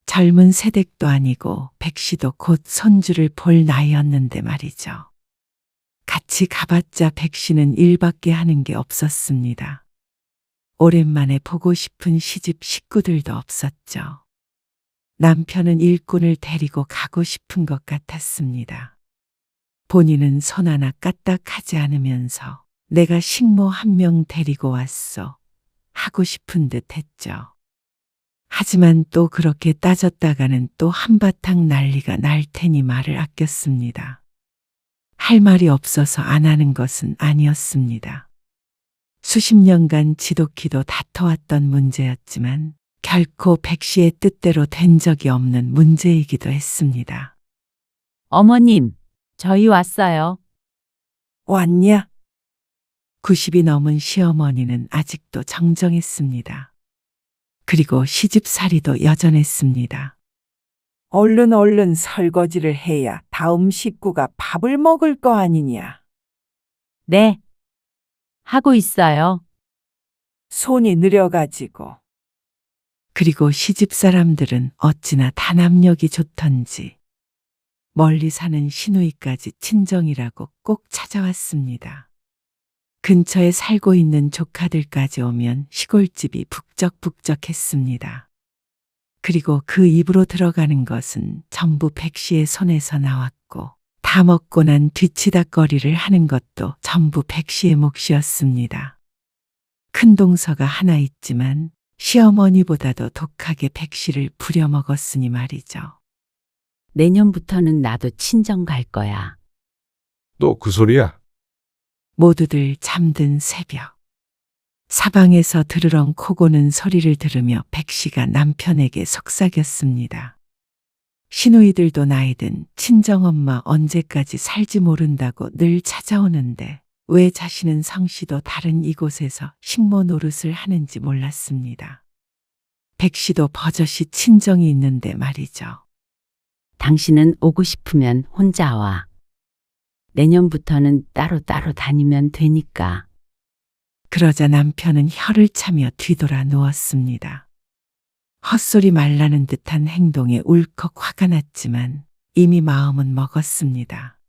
젊은 새댁도 아니고 백 씨도 곧 손주를 볼 나이였는데 말이죠. 같이 가봤자 백 씨는 일밖에 하는 게 없었습니다. 오랜만에 보고 싶은 시집 식구들도 없었죠. 남편은 일꾼을 데리고 가고 싶은 것 같았습니다. 본인은 손 하나 까딱하지 않으면서 내가 식모 1명 데리고 왔어 하고 싶은 듯 했죠. 하지만 또 그렇게 따졌다가는 또 한바탕 난리가 날 테니 말을 아꼈습니다. 할 말이 없어서 안 하는 것은 아니었습니다. 수십 년간 지독히도 다퉈왔던 문제였지만 결코 백 씨의 뜻대로 된 적이 없는 문제이기도 했습니다. 어머님, 저희 왔어요. 왔냐? 90이 넘은 시어머니는 아직도 정정했습니다. 그리고 시집살이도 여전했습니다. 얼른 설거지를 해야 다음 식구가 밥을 먹을 거 아니냐. 네. 하고 있어요. 손이 느려가지고. 그리고 시집 사람들은 어찌나 단합력이 좋던지 멀리 사는 시누이까지 친정이라고 꼭 찾아왔습니다. 근처에 살고 있는 조카들까지 오면 시골집이 북적북적했습니다. 그리고 그 입으로 들어가는 것은 전부 백 씨의 손에서 나왔고 다 먹고 난 뒤치다꺼리를 하는 것도 전부 백 씨의 몫이었습니다. 큰 동서가 하나 있지만 시어머니보다도 독하게 백 씨를 부려먹었으니 말이죠. 내년부터는 나도 친정 갈 거야. 또 그 소리야? 모두들 잠든 새벽. 사방에서 드르렁 코고는 소리를 들으며 백 씨가 남편에게 속삭였습니다. 시누이들도 나이든 친정엄마 언제까지 살지 모른다고 늘 찾아오는데 왜 자신은 성씨도 다른 이곳에서 식모 노릇을 하는지 몰랐습니다. 백씨도 버젓이 친정이 있는데 말이죠. 당신은 오고 싶으면 혼자 와. 내년부터는 따로따로 다니면 되니까. 그러자 남편은 혀를 차며 뒤돌아 누웠습니다. 헛소리 말라는 듯한 행동에 울컥 화가 났지만 이미 마음은 먹었습니다.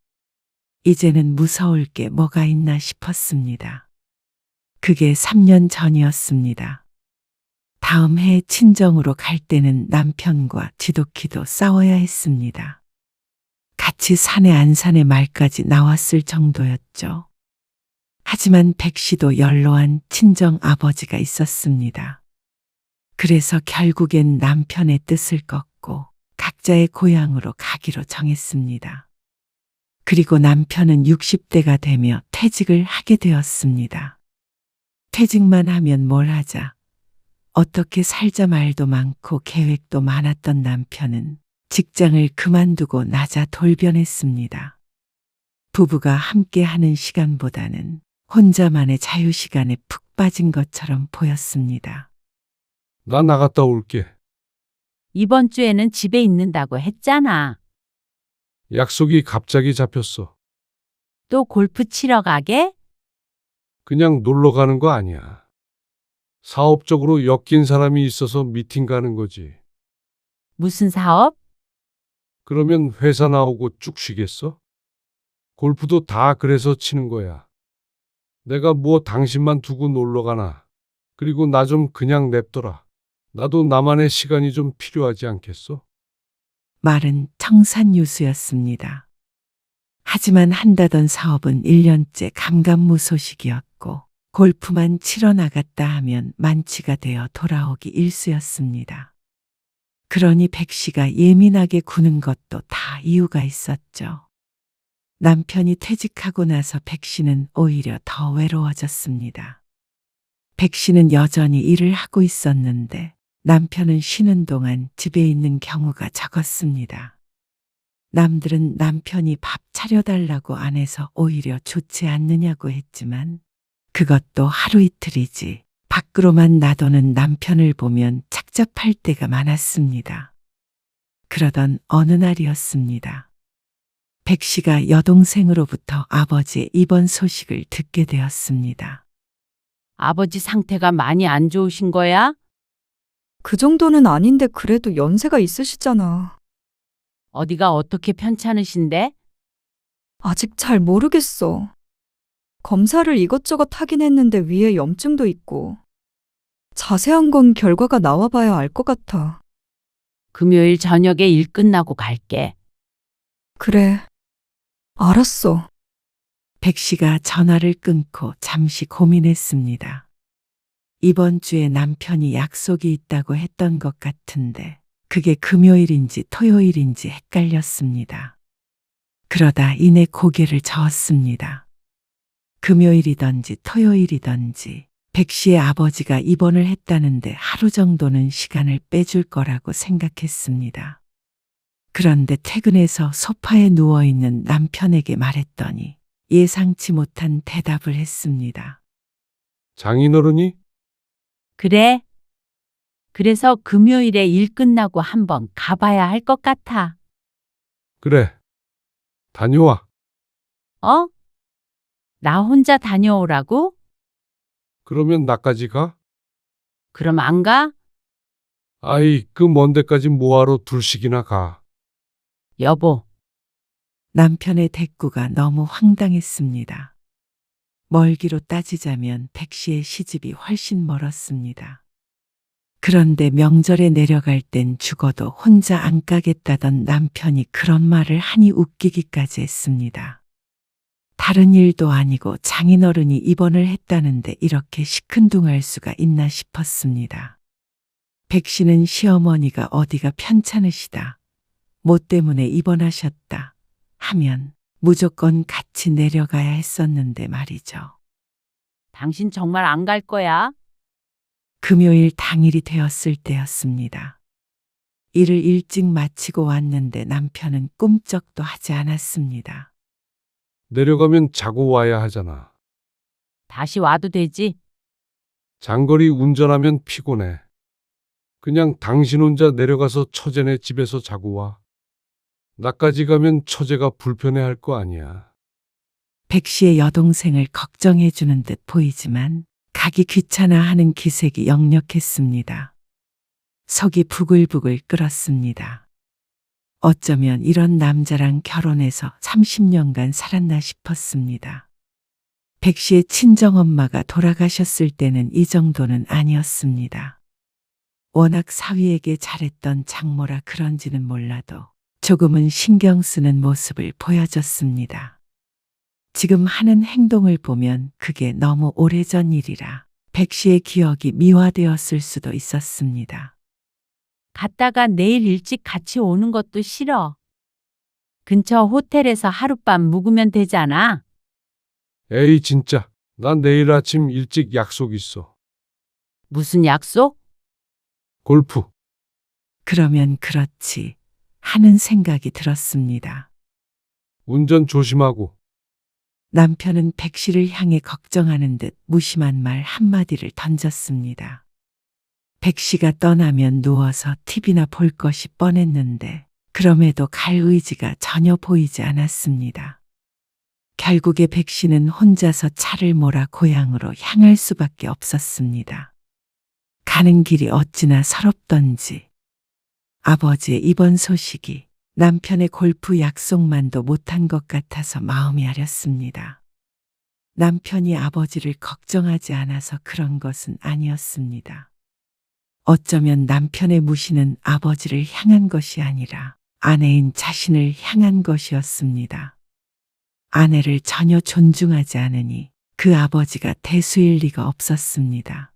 이제는 무서울 게 뭐가 있나 싶었습니다. 그게 3년 전이었습니다. 다음 해 친정으로 갈 때는 남편과 지독히도 싸워야 했습니다. 같이 사내 안 사내 말까지 나왔을 정도였죠. 하지만 백씨도 연로한 친정 아버지가 있었습니다. 그래서 결국엔 남편의 뜻을 꺾고 각자의 고향으로 가기로 정했습니다. 그리고 남편은 60대가 되며 퇴직을 하게 되었습니다. 퇴직만 하면 뭘 하자. 어떻게 살자 말도 많고 계획도 많았던 남편은 직장을 그만두고 나자 돌변했습니다. 부부가 함께 하는 시간보다는 혼자만의 자유시간에 푹 빠진 것처럼 보였습니다. 나 나갔다 올게. 이번 주에는 집에 있는다고 했잖아. 약속이 갑자기 잡혔어. 또 골프 치러 가게? 그냥 놀러 가는 거 아니야. 사업적으로 엮인 사람이 있어서 미팅 가는 거지. 무슨 사업? 그러면 회사 나오고 쭉 쉬겠어? 골프도 다 그래서 치는 거야. 내가 뭐 당신만 두고 놀러 가나. 그리고 나 좀 그냥 냅둬라. 나도 나만의 시간이 좀 필요하지 않겠어? 말은 청산유수였습니다. 하지만 한다던 사업은 1년째 감감무소식이었고 골프만 치러 나갔다 하면 만취가 되어 돌아오기 일쑤였습니다. 그러니 백씨가 예민하게 구는 것도 다 이유가 있었죠. 남편이 퇴직하고 나서 백씨는 오히려 더 외로워졌습니다. 백씨는 여전히 일을 하고 있었는데 남편은 쉬는 동안 집에 있는 경우가 적었습니다. 남들은 남편이 밥 차려달라고 안 해서 오히려 좋지 않느냐고 했지만 그것도 하루 이틀이지 밖으로만 나도는 남편을 보면 착잡할 때가 많았습니다. 그러던 어느 날이었습니다. 백씨가 여동생으로부터 아버지의 입원 소식을 듣게 되었습니다. 아버지 상태가 많이 안 좋으신 거야? 그 정도는 아닌데 그래도 연세가 있으시잖아. 어디가 어떻게 편찮으신데? 아직 잘 모르겠어. 검사를 이것저것 하긴 했는데 위에 염증도 있고. 자세한 건 결과가 나와봐야 알 것 같아. 금요일 저녁에 일 끝나고 갈게. 그래. 알았어. 백씨가 전화를 끊고 잠시 고민했습니다. 이번 주에 남편이 약속이 있다고 했던 것 같은데 그게 금요일인지 토요일인지 헷갈렸습니다. 그러다 이내 고개를 저었습니다. 금요일이던지 토요일이던지 백씨의 아버지가 입원을 했다는데 하루 정도는 시간을 빼줄 거라고 생각했습니다. 그런데 퇴근해서 소파에 누워있는 남편에게 말했더니 예상치 못한 대답을 했습니다. 장인어른이? 그래. 그래서 금요일에 일 끝나고 한번 가봐야 할 것 같아. 그래. 다녀와. 어? 나 혼자 다녀오라고? 그러면 나까지 가? 그럼 안 가? 아이, 그 먼 데까지 뭐하러 둘씩이나 가. 여보. 남편의 대꾸가 너무 황당했습니다. 멀기로 따지자면 백씨의 시집이 훨씬 멀었습니다. 그런데 명절에 내려갈 땐 죽어도 혼자 안 가겠다던 남편이 그런 말을 하니 웃기기까지 했습니다. 다른 일도 아니고 장인어른이 입원을 했다는데 이렇게 시큰둥할 수가 있나 싶었습니다. 백씨는 시어머니가 어디가 편찮으시다, 뭐 때문에 입원하셨다 하면 무조건 같이 내려가야 했었는데 말이죠. 당신 정말 안 갈 거야? 금요일 당일이 되었을 때였습니다. 일을 일찍 마치고 왔는데 남편은 꿈쩍도 하지 않았습니다. 내려가면 자고 와야 하잖아. 다시 와도 되지? 장거리 운전하면 피곤해. 그냥 당신 혼자 내려가서 처제네 집에서 자고 와. 나까지 가면 처제가 불편해할 거 아니야. 백 씨의 여동생을 걱정해 주는 듯 보이지만 가기 귀찮아하는 기색이 역력했습니다. 속이 부글부글 끓었습니다. 어쩌면 이런 남자랑 결혼해서 30년간 살았나 싶었습니다. 백 씨의 친정엄마가 돌아가셨을 때는 이 정도는 아니었습니다. 워낙 사위에게 잘했던 장모라 그런지는 몰라도 조금은 신경 쓰는 모습을 보여줬습니다. 지금 하는 행동을 보면 그게 너무 오래전 일이라 백 씨의 기억이 미화되었을 수도 있었습니다. 갔다가 내일 일찍 같이 오는 것도 싫어. 근처 호텔에서 하룻밤 묵으면 되잖아. 에이 진짜. 난 내일 아침 일찍 약속 있어. 무슨 약속? 골프. 그러면 그렇지 하는 생각이 들었습니다. 운전 조심하고. 남편은 백 씨를 향해 걱정하는 듯 무심한 말 한마디를 던졌습니다. 백 씨가 떠나면 누워서 TV나 볼 것이 뻔했는데 그럼에도 갈 의지가 전혀 보이지 않았습니다. 결국에 백 씨는 혼자서 차를 몰아 고향으로 향할 수밖에 없었습니다. 가는 길이 어찌나 서럽던지 아버지의 이번 소식이 남편의 골프 약속만도 못한 것 같아서 마음이 아렸습니다. 남편이 아버지를 걱정하지 않아서 그런 것은 아니었습니다. 어쩌면 남편의 무시는 아버지를 향한 것이 아니라 아내인 자신을 향한 것이었습니다. 아내를 전혀 존중하지 않으니 그 아버지가 대수일 리가 없었습니다.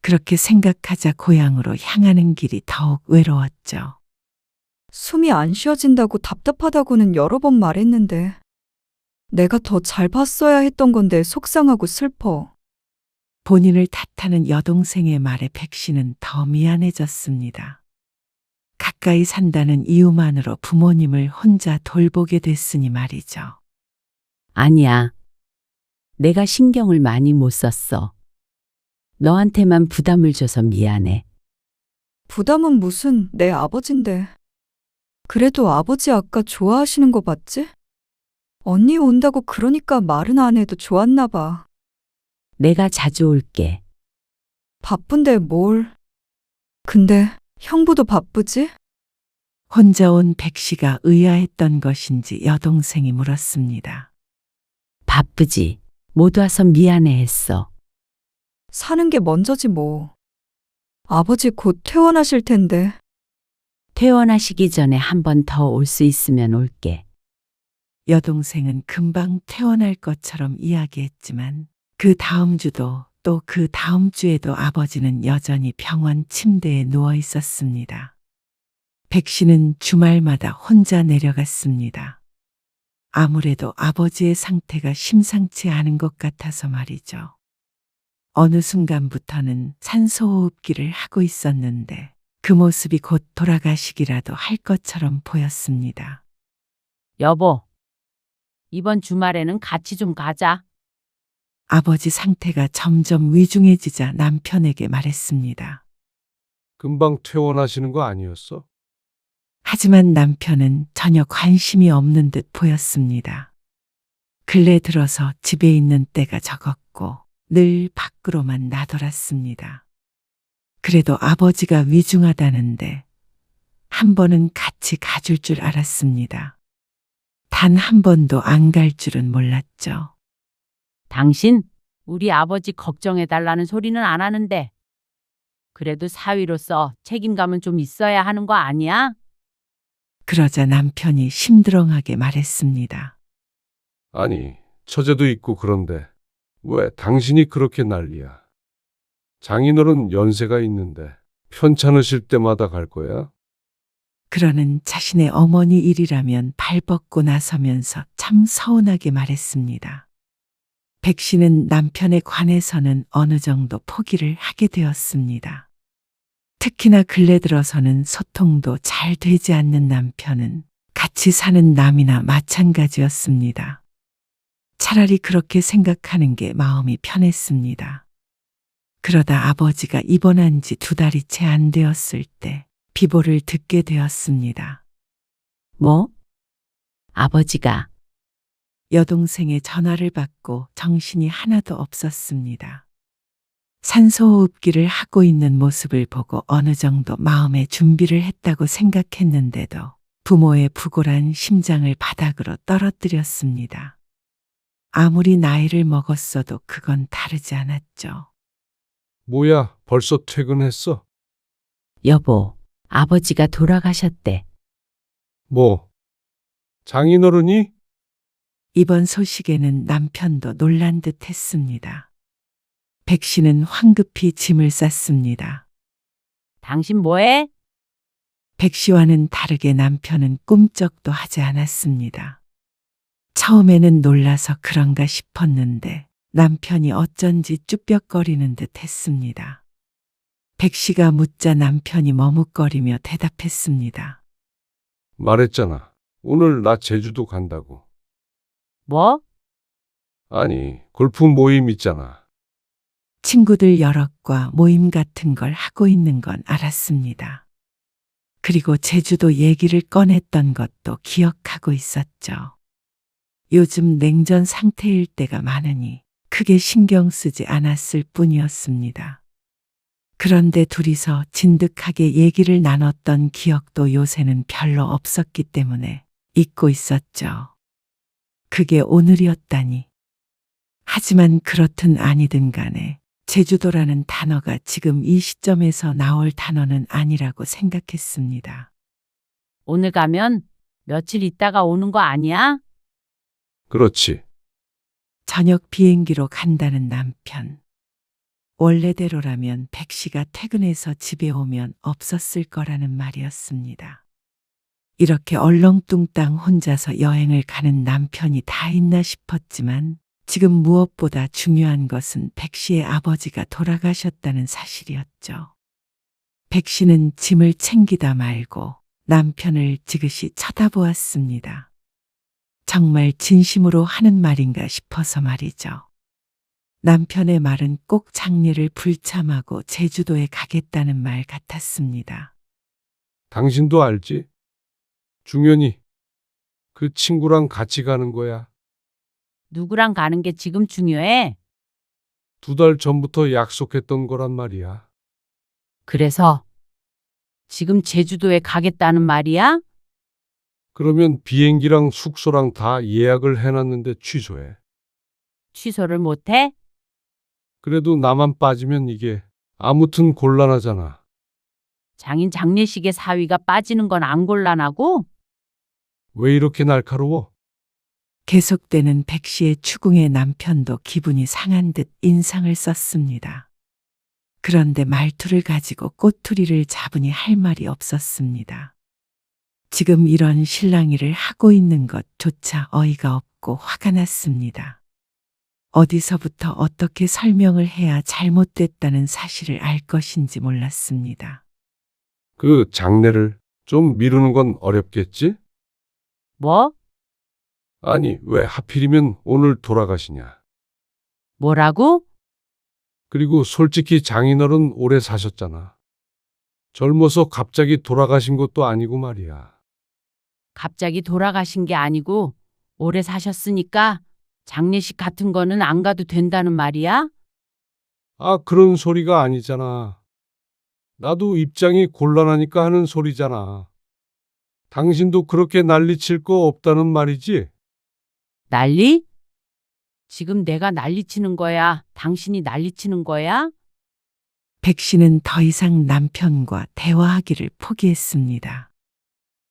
그렇게 생각하자 고향으로 향하는 길이 더욱 외로웠죠. 숨이 안 쉬어진다고 답답하다고는 여러 번 말했는데 내가 더 잘 봤어야 했던 건데 속상하고 슬퍼. 본인을 탓하는 여동생의 말에 백 씨는 더 미안해졌습니다. 가까이 산다는 이유만으로 부모님을 혼자 돌보게 됐으니 말이죠. 아니야. 내가 신경을 많이 못 썼어. 너한테만 부담을 줘서 미안해. 부담은 무슨 내 아버지인데. 그래도 아버지 아까 좋아하시는 거 봤지? 언니 온다고 그러니까 말은 안 해도 좋았나 봐. 내가 자주 올게. 바쁜데 뭘. 근데 형부도 바쁘지? 혼자 온 백 씨가 의아했던 것인지 여동생이 물었습니다. 바쁘지. 못 와서 미안해 했어. 사는 게 먼저지 뭐. 아버지 곧 퇴원하실 텐데. 퇴원하시기 전에 한 번 더 올 수 있으면 올게. 여동생은 금방 퇴원할 것처럼 이야기했지만 그 다음 주도 또 그 다음 주에도 아버지는 여전히 병원 침대에 누워 있었습니다. 백 씨는 주말마다 혼자 내려갔습니다. 아무래도 아버지의 상태가 심상치 않은 것 같아서 말이죠. 어느 순간부터는 산소호흡기를 하고 있었는데 그 모습이 곧 돌아가시기라도 할 것처럼 보였습니다. 여보, 이번 주말에는 같이 좀 가자. 아버지 상태가 점점 위중해지자 남편에게 말했습니다. 금방 퇴원하시는 거 아니었어? 하지만 남편은 전혀 관심이 없는 듯 보였습니다. 근래 들어서 집에 있는 때가 적었고 늘 밖으로만 나돌았습니다. 그래도 아버지가 위중하다는데 한 번은 같이 가줄 줄 알았습니다. 단 한 번도 안 갈 줄은 몰랐죠. 당신, 우리 아버지 걱정해달라는 소리는 안 하는데. 그래도 사위로서 책임감은 좀 있어야 하는 거 아니야? 그러자 남편이 심드렁하게 말했습니다. 아니, 처제도 있고 그런데 왜 당신이 그렇게 난리야? 장인어른 연세가 있는데 편찮으실 때마다 갈 거야? 그러는 자신의 어머니 일이라면 발벗고 나서면서 참 서운하게 말했습니다. 백 씨는 남편에 관해서는 어느 정도 포기를 하게 되었습니다. 특히나 근래 들어서는 소통도 잘 되지 않는 남편은 같이 사는 남이나 마찬가지였습니다. 차라리 그렇게 생각하는 게 마음이 편했습니다. 그러다 아버지가 입원한 지 2달이 채 안 되었을 때 비보를 듣게 되었습니다. 뭐? 아버지가 여동생의 전화를 받고 정신이 하나도 없었습니다. 산소호흡기를 하고 있는 모습을 보고 어느 정도 마음의 준비를 했다고 생각했는데도 부모의 부골한 심장을 바닥으로 떨어뜨렸습니다. 아무리 나이를 먹었어도 그건 다르지 않았죠. 뭐야, 벌써 퇴근했어? 여보, 아버지가 돌아가셨대. 뭐? 장인어른이? 이번 소식에는 남편도 놀란 듯 했습니다. 백 씨는 황급히 짐을 쌌습니다. 당신 뭐해? 백 씨와는 다르게 남편은 꿈쩍도 하지 않았습니다. 처음에는 놀라서 그런가 싶었는데 남편이 어쩐지 쭈뼛거리는 듯 했습니다. 백 씨가 묻자 남편이 머뭇거리며 대답했습니다. 말했잖아. 오늘 나 제주도 간다고. 뭐? 아니, 골프 모임 있잖아. 친구들 여럿과 모임 같은 걸 하고 있는 건 알았습니다. 그리고 제주도 얘기를 꺼냈던 것도 기억하고 있었죠. 요즘 냉전 상태일 때가 많으니 크게 신경 쓰지 않았을 뿐이었습니다. 그런데 둘이서 진득하게 얘기를 나눴던 기억도 요새는 별로 없었기 때문에 잊고 있었죠. 그게 오늘이었다니. 하지만 그렇든 아니든 간에 제주도라는 단어가 지금 이 시점에서 나올 단어는 아니라고 생각했습니다. 오늘 가면 며칠 있다가 오는 거 아니야? 그렇지. 저녁 비행기로 간다는 남편. 원래대로라면 백 씨가 퇴근해서 집에 오면 없었을 거라는 말이었습니다. 이렇게 얼렁뚱땅 혼자서 여행을 가는 남편이 다 있나 싶었지만 지금 무엇보다 중요한 것은 백 씨의 아버지가 돌아가셨다는 사실이었죠. 백 씨는 짐을 챙기다 말고 남편을 지그시 쳐다보았습니다. 정말 진심으로 하는 말인가 싶어서 말이죠. 남편의 말은 꼭 장례를 불참하고 제주도에 가겠다는 말 같았습니다. 당신도 알지? 중현이 그 친구랑 같이 가는 거야. 누구랑 가는 게 지금 중요해? 2달 전부터 약속했던 거란 말이야. 그래서 지금 제주도에 가겠다는 말이야? 그러면 비행기랑 숙소랑 다 예약을 해놨는데 취소해. 취소를 못해? 그래도 나만 빠지면 이게 아무튼 곤란하잖아. 장인 장례식에 사위가 빠지는 건 안 곤란하고? 왜 이렇게 날카로워? 계속되는 백 씨의 추궁에 남편도 기분이 상한 듯 인상을 썼습니다. 그런데 말투를 가지고 꼬투리를 잡으니 할 말이 없었습니다. 지금 이런 실랑이를 하고 있는 것조차 어이가 없고 화가 났습니다. 어디서부터 어떻게 설명을 해야 잘못됐다는 사실을 알 것인지 몰랐습니다. 그 장례를 좀 미루는 건 어렵겠지? 뭐? 아니, 왜 하필이면 오늘 돌아가시냐? 뭐라고? 그리고 솔직히 장인어른 오래 사셨잖아. 젊어서 갑자기 돌아가신 것도 아니고 말이야. 갑자기 돌아가신 게 아니고 오래 사셨으니까 장례식 같은 거는 안 가도 된다는 말이야? 아, 그런 소리가 아니잖아. 나도 입장이 곤란하니까 하는 소리잖아. 당신도 그렇게 난리칠 거 없다는 말이지? 난리? 지금 내가 난리치는 거야? 당신이 난리치는 거야? 백 씨는 더 이상 남편과 대화하기를 포기했습니다.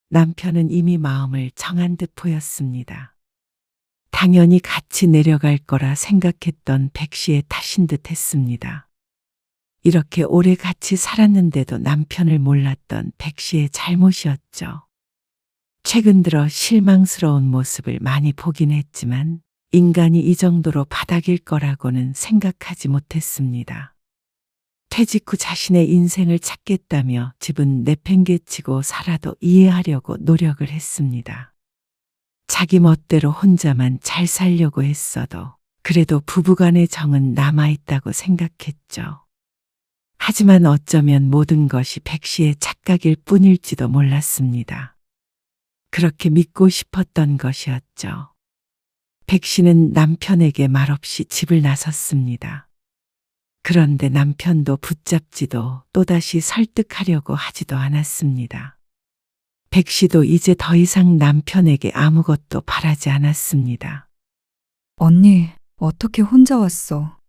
남편은 이미 마음을 정한 듯 보였습니다. 당연히 같이 내려갈 거라 생각했던 백 씨의 탓인 듯 했습니다. 이렇게 오래 같이 살았는데도 남편을 몰랐던 백 씨의 잘못이었죠. 최근 들어 실망스러운 모습을 많이 보긴 했지만 인간이 이 정도로 바닥일 거라고는 생각하지 못했습니다. 퇴직 후 자신의 인생을 찾겠다며 집은 내팽개치고 살아도 이해하려고 노력을 했습니다. 자기 멋대로 혼자만 잘 살려고 했어도 그래도 부부간의 정은 남아있다고 생각했죠. 하지만 어쩌면 모든 것이 백 씨의 착각일 뿐일지도 몰랐습니다. 그렇게 믿고 싶었던 것이었죠. 백 씨는 남편에게 말없이 집을 나섰습니다. 그런데 남편도 붙잡지도 또다시 설득하려고 하지도 않았습니다. 백 씨도 이제 더 이상 남편에게 아무것도 바라지 않았습니다. 언니, 어떻게 혼자 왔어?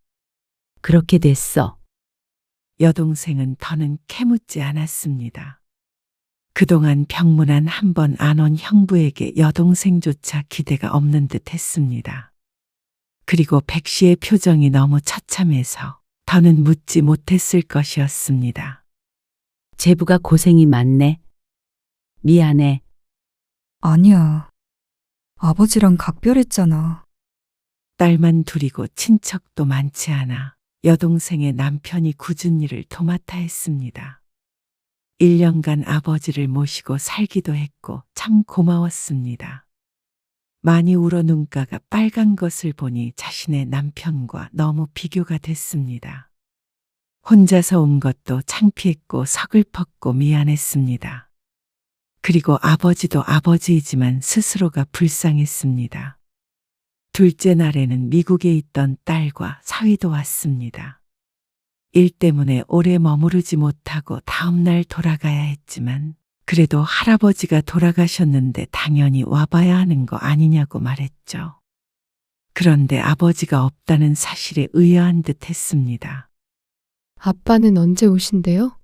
그렇게 됐어. 여동생은 더는 캐묻지 않았습니다. 그동안 병문안 한 번 안 온 형부에게 여동생조차 기대가 없는 듯 했습니다. 그리고 백 씨의 표정이 너무 처참해서 더는 묻지 못했을 것이었습니다. 제부가 고생이 많네. 미안해. 아니야. 아버지랑 각별했잖아. 딸만 둘이고 친척도 많지 않아 여동생의 남편이 굳은 일을 도맡아 했습니다. 1년간 아버지를 모시고 살기도 했고 참 고마웠습니다. 많이 울어 눈가가 빨간 것을 보니 자신의 남편과 너무 비교가 됐습니다. 혼자서 온 것도 창피했고 서글펐고 미안했습니다. 그리고 아버지도 아버지이지만 스스로가 불쌍했습니다. 둘째 날에는 미국에 있던 딸과 사위도 왔습니다. 일 때문에 오래 머무르지 못하고 다음 날 돌아가야 했지만 그래도 할아버지가 돌아가셨는데 당연히 와봐야 하는 거 아니냐고 말했죠. 그런데 아버지가 없다는 사실에 의아한 듯 했습니다. 아빠는 언제 오신대요?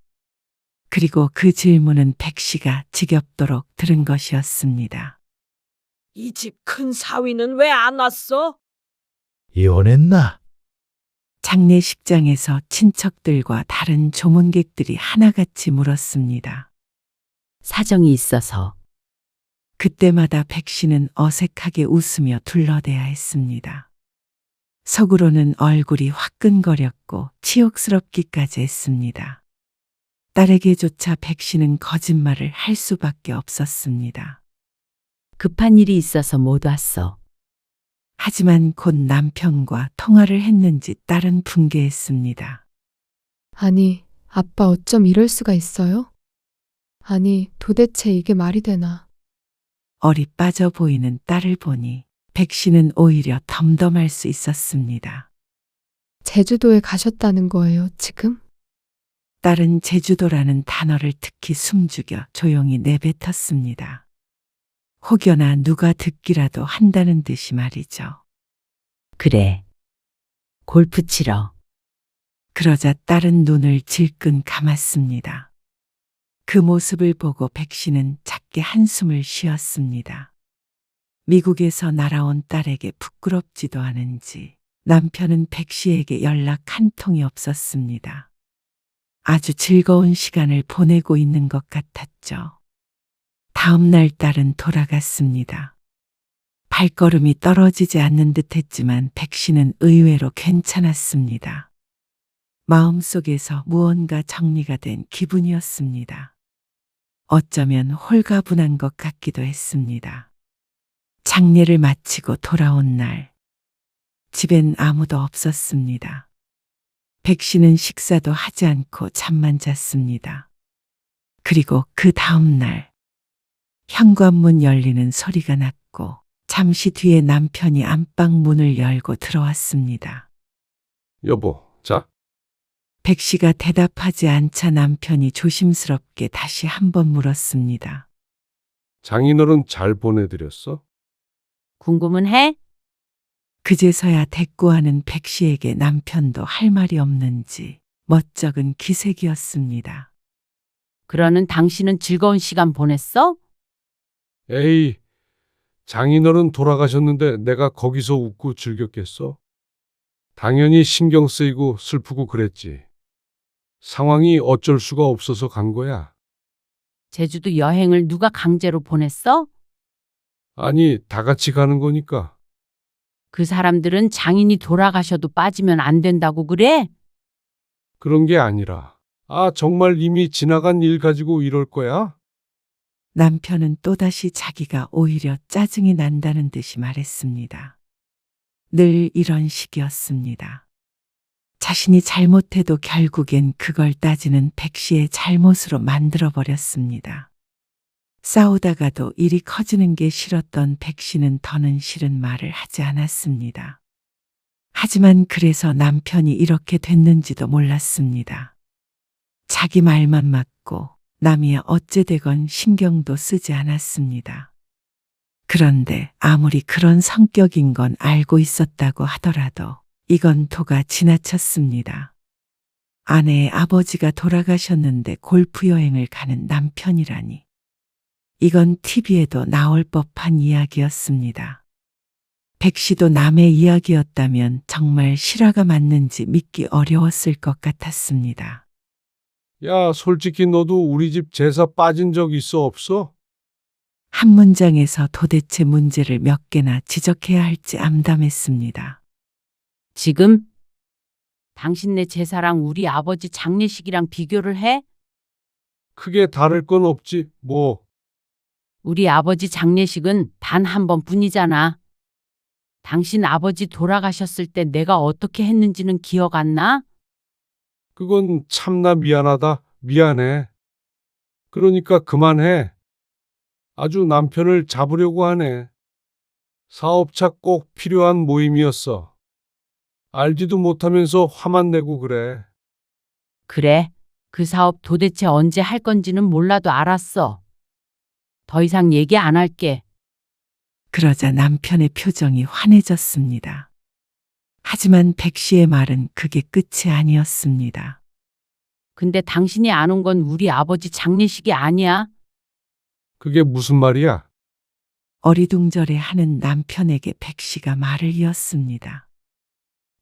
그리고 그 질문은 백 씨가 지겹도록 들은 것이었습니다. 이 집 큰 사위는 왜 안 왔어? 이혼했나? 장례식장에서 친척들과 다른 조문객들이 하나같이 물었습니다. 사정이 있어서. 그때마다 백 씨는 어색하게 웃으며 둘러대야 했습니다. 속으로는 얼굴이 화끈거렸고 치욕스럽기까지 했습니다. 딸에게조차 백 씨는 거짓말을 할 수밖에 없었습니다. 급한 일이 있어서 못 왔어. 하지만 곧 남편과 통화를 했는지 딸은 분개했습니다. 아니, 아빠 어쩜 이럴 수가 있어요? 아니, 도대체 이게 말이 되나? 얼이 빠져 보이는 딸을 보니 백 씨는 오히려 덤덤할 수 있었습니다. 제주도에 가셨다는 거예요, 지금? 딸은 제주도라는 단어를 특히 숨죽여 조용히 내뱉었습니다. 혹여나 누가 듣기라도 한다는 듯이 말이죠. 그래. 골프 치러. 그러자 딸은 눈을 질끈 감았습니다. 그 모습을 보고 백 씨는 작게 한숨을 쉬었습니다. 미국에서 날아온 딸에게 부끄럽지도 않은지 남편은 백 씨에게 연락 한 통이 없었습니다. 아주 즐거운 시간을 보내고 있는 것 같았죠. 다음 날 딸은 돌아갔습니다. 발걸음이 떨어지지 않는 듯 했지만 백 씨는 의외로 괜찮았습니다. 마음속에서 무언가 정리가 된 기분이었습니다. 어쩌면 홀가분한 것 같기도 했습니다. 장례를 마치고 돌아온 날, 집엔 아무도 없었습니다. 백 씨는 식사도 하지 않고 잠만 잤습니다. 그리고 그 다음 날, 현관문 열리는 소리가 났고 잠시 뒤에 남편이 안방 문을 열고 들어왔습니다. 여보, 자. 백 씨가 대답하지 않자 남편이 조심스럽게 다시 한번 물었습니다. 장인어른 잘 보내드렸어? 궁금은 해? 그제서야 대꾸하는 백 씨에게 남편도 할 말이 없는지 멋쩍은 기색이었습니다. 그러는 당신은 즐거운 시간 보냈어? 에이, 장인어른 돌아가셨는데 내가 거기서 웃고 즐겼겠어? 당연히 신경 쓰이고 슬프고 그랬지. 상황이 어쩔 수가 없어서 간 거야. 제주도 여행을 누가 강제로 보냈어? 아니, 다 같이 가는 거니까. 그 사람들은 장인이 돌아가셔도 빠지면 안 된다고 그래? 그런 게 아니라, 정말 이미 지나간 일 가지고 이럴 거야? 남편은 또다시 자기가 오히려 짜증이 난다는 듯이 말했습니다. 늘 이런 식이었습니다. 자신이 잘못해도 결국엔 그걸 따지는 백 씨의 잘못으로 만들어버렸습니다. 싸우다가도 일이 커지는 게 싫었던 백 씨는 더는 싫은 말을 하지 않았습니다. 하지만 그래서 남편이 이렇게 됐는지도 몰랐습니다. 자기 말만 맞고 남이야 어째되건 신경도 쓰지 않았습니다. 그런데 아무리 그런 성격인 건 알고 있었다고 하더라도 이건 도가 지나쳤습니다. 아내의 아버지가 돌아가셨는데 골프 여행을 가는 남편이라니. 이건 TV에도 나올 법한 이야기였습니다. 백 씨도 남의 이야기였다면 정말 실화가 맞는지 믿기 어려웠을 것 같았습니다. 야, 솔직히 너도 우리 집 제사 빠진 적 있어 없어? 한 문장에서 도대체 문제를 몇 개나 지적해야 할지 암담했습니다. 지금 당신네 제사랑 우리 아버지 장례식이랑 비교를 해? 크게 다를 건 없지, 뭐. 우리 아버지 장례식은 단 한 번뿐이잖아. 당신 아버지 돌아가셨을 때 내가 어떻게 했는지는 기억 안 나? 그건 참나 미안하다. 미안해. 그러니까 그만해. 아주 남편을 잡으려고 하네. 사업차 꼭 필요한 모임이었어. 알지도 못하면서 화만 내고 그래. 그래, 그 사업 도대체 언제 할 건지는 몰라도 알았어. 더 이상 얘기 안 할게. 그러자 남편의 표정이 환해졌습니다. 하지만 백 씨의 말은 그게 끝이 아니었습니다. 근데 당신이 안 온 건 우리 아버지 장례식이 아니야. 그게 무슨 말이야? 어리둥절해 하는 남편에게 백 씨가 말을 이었습니다.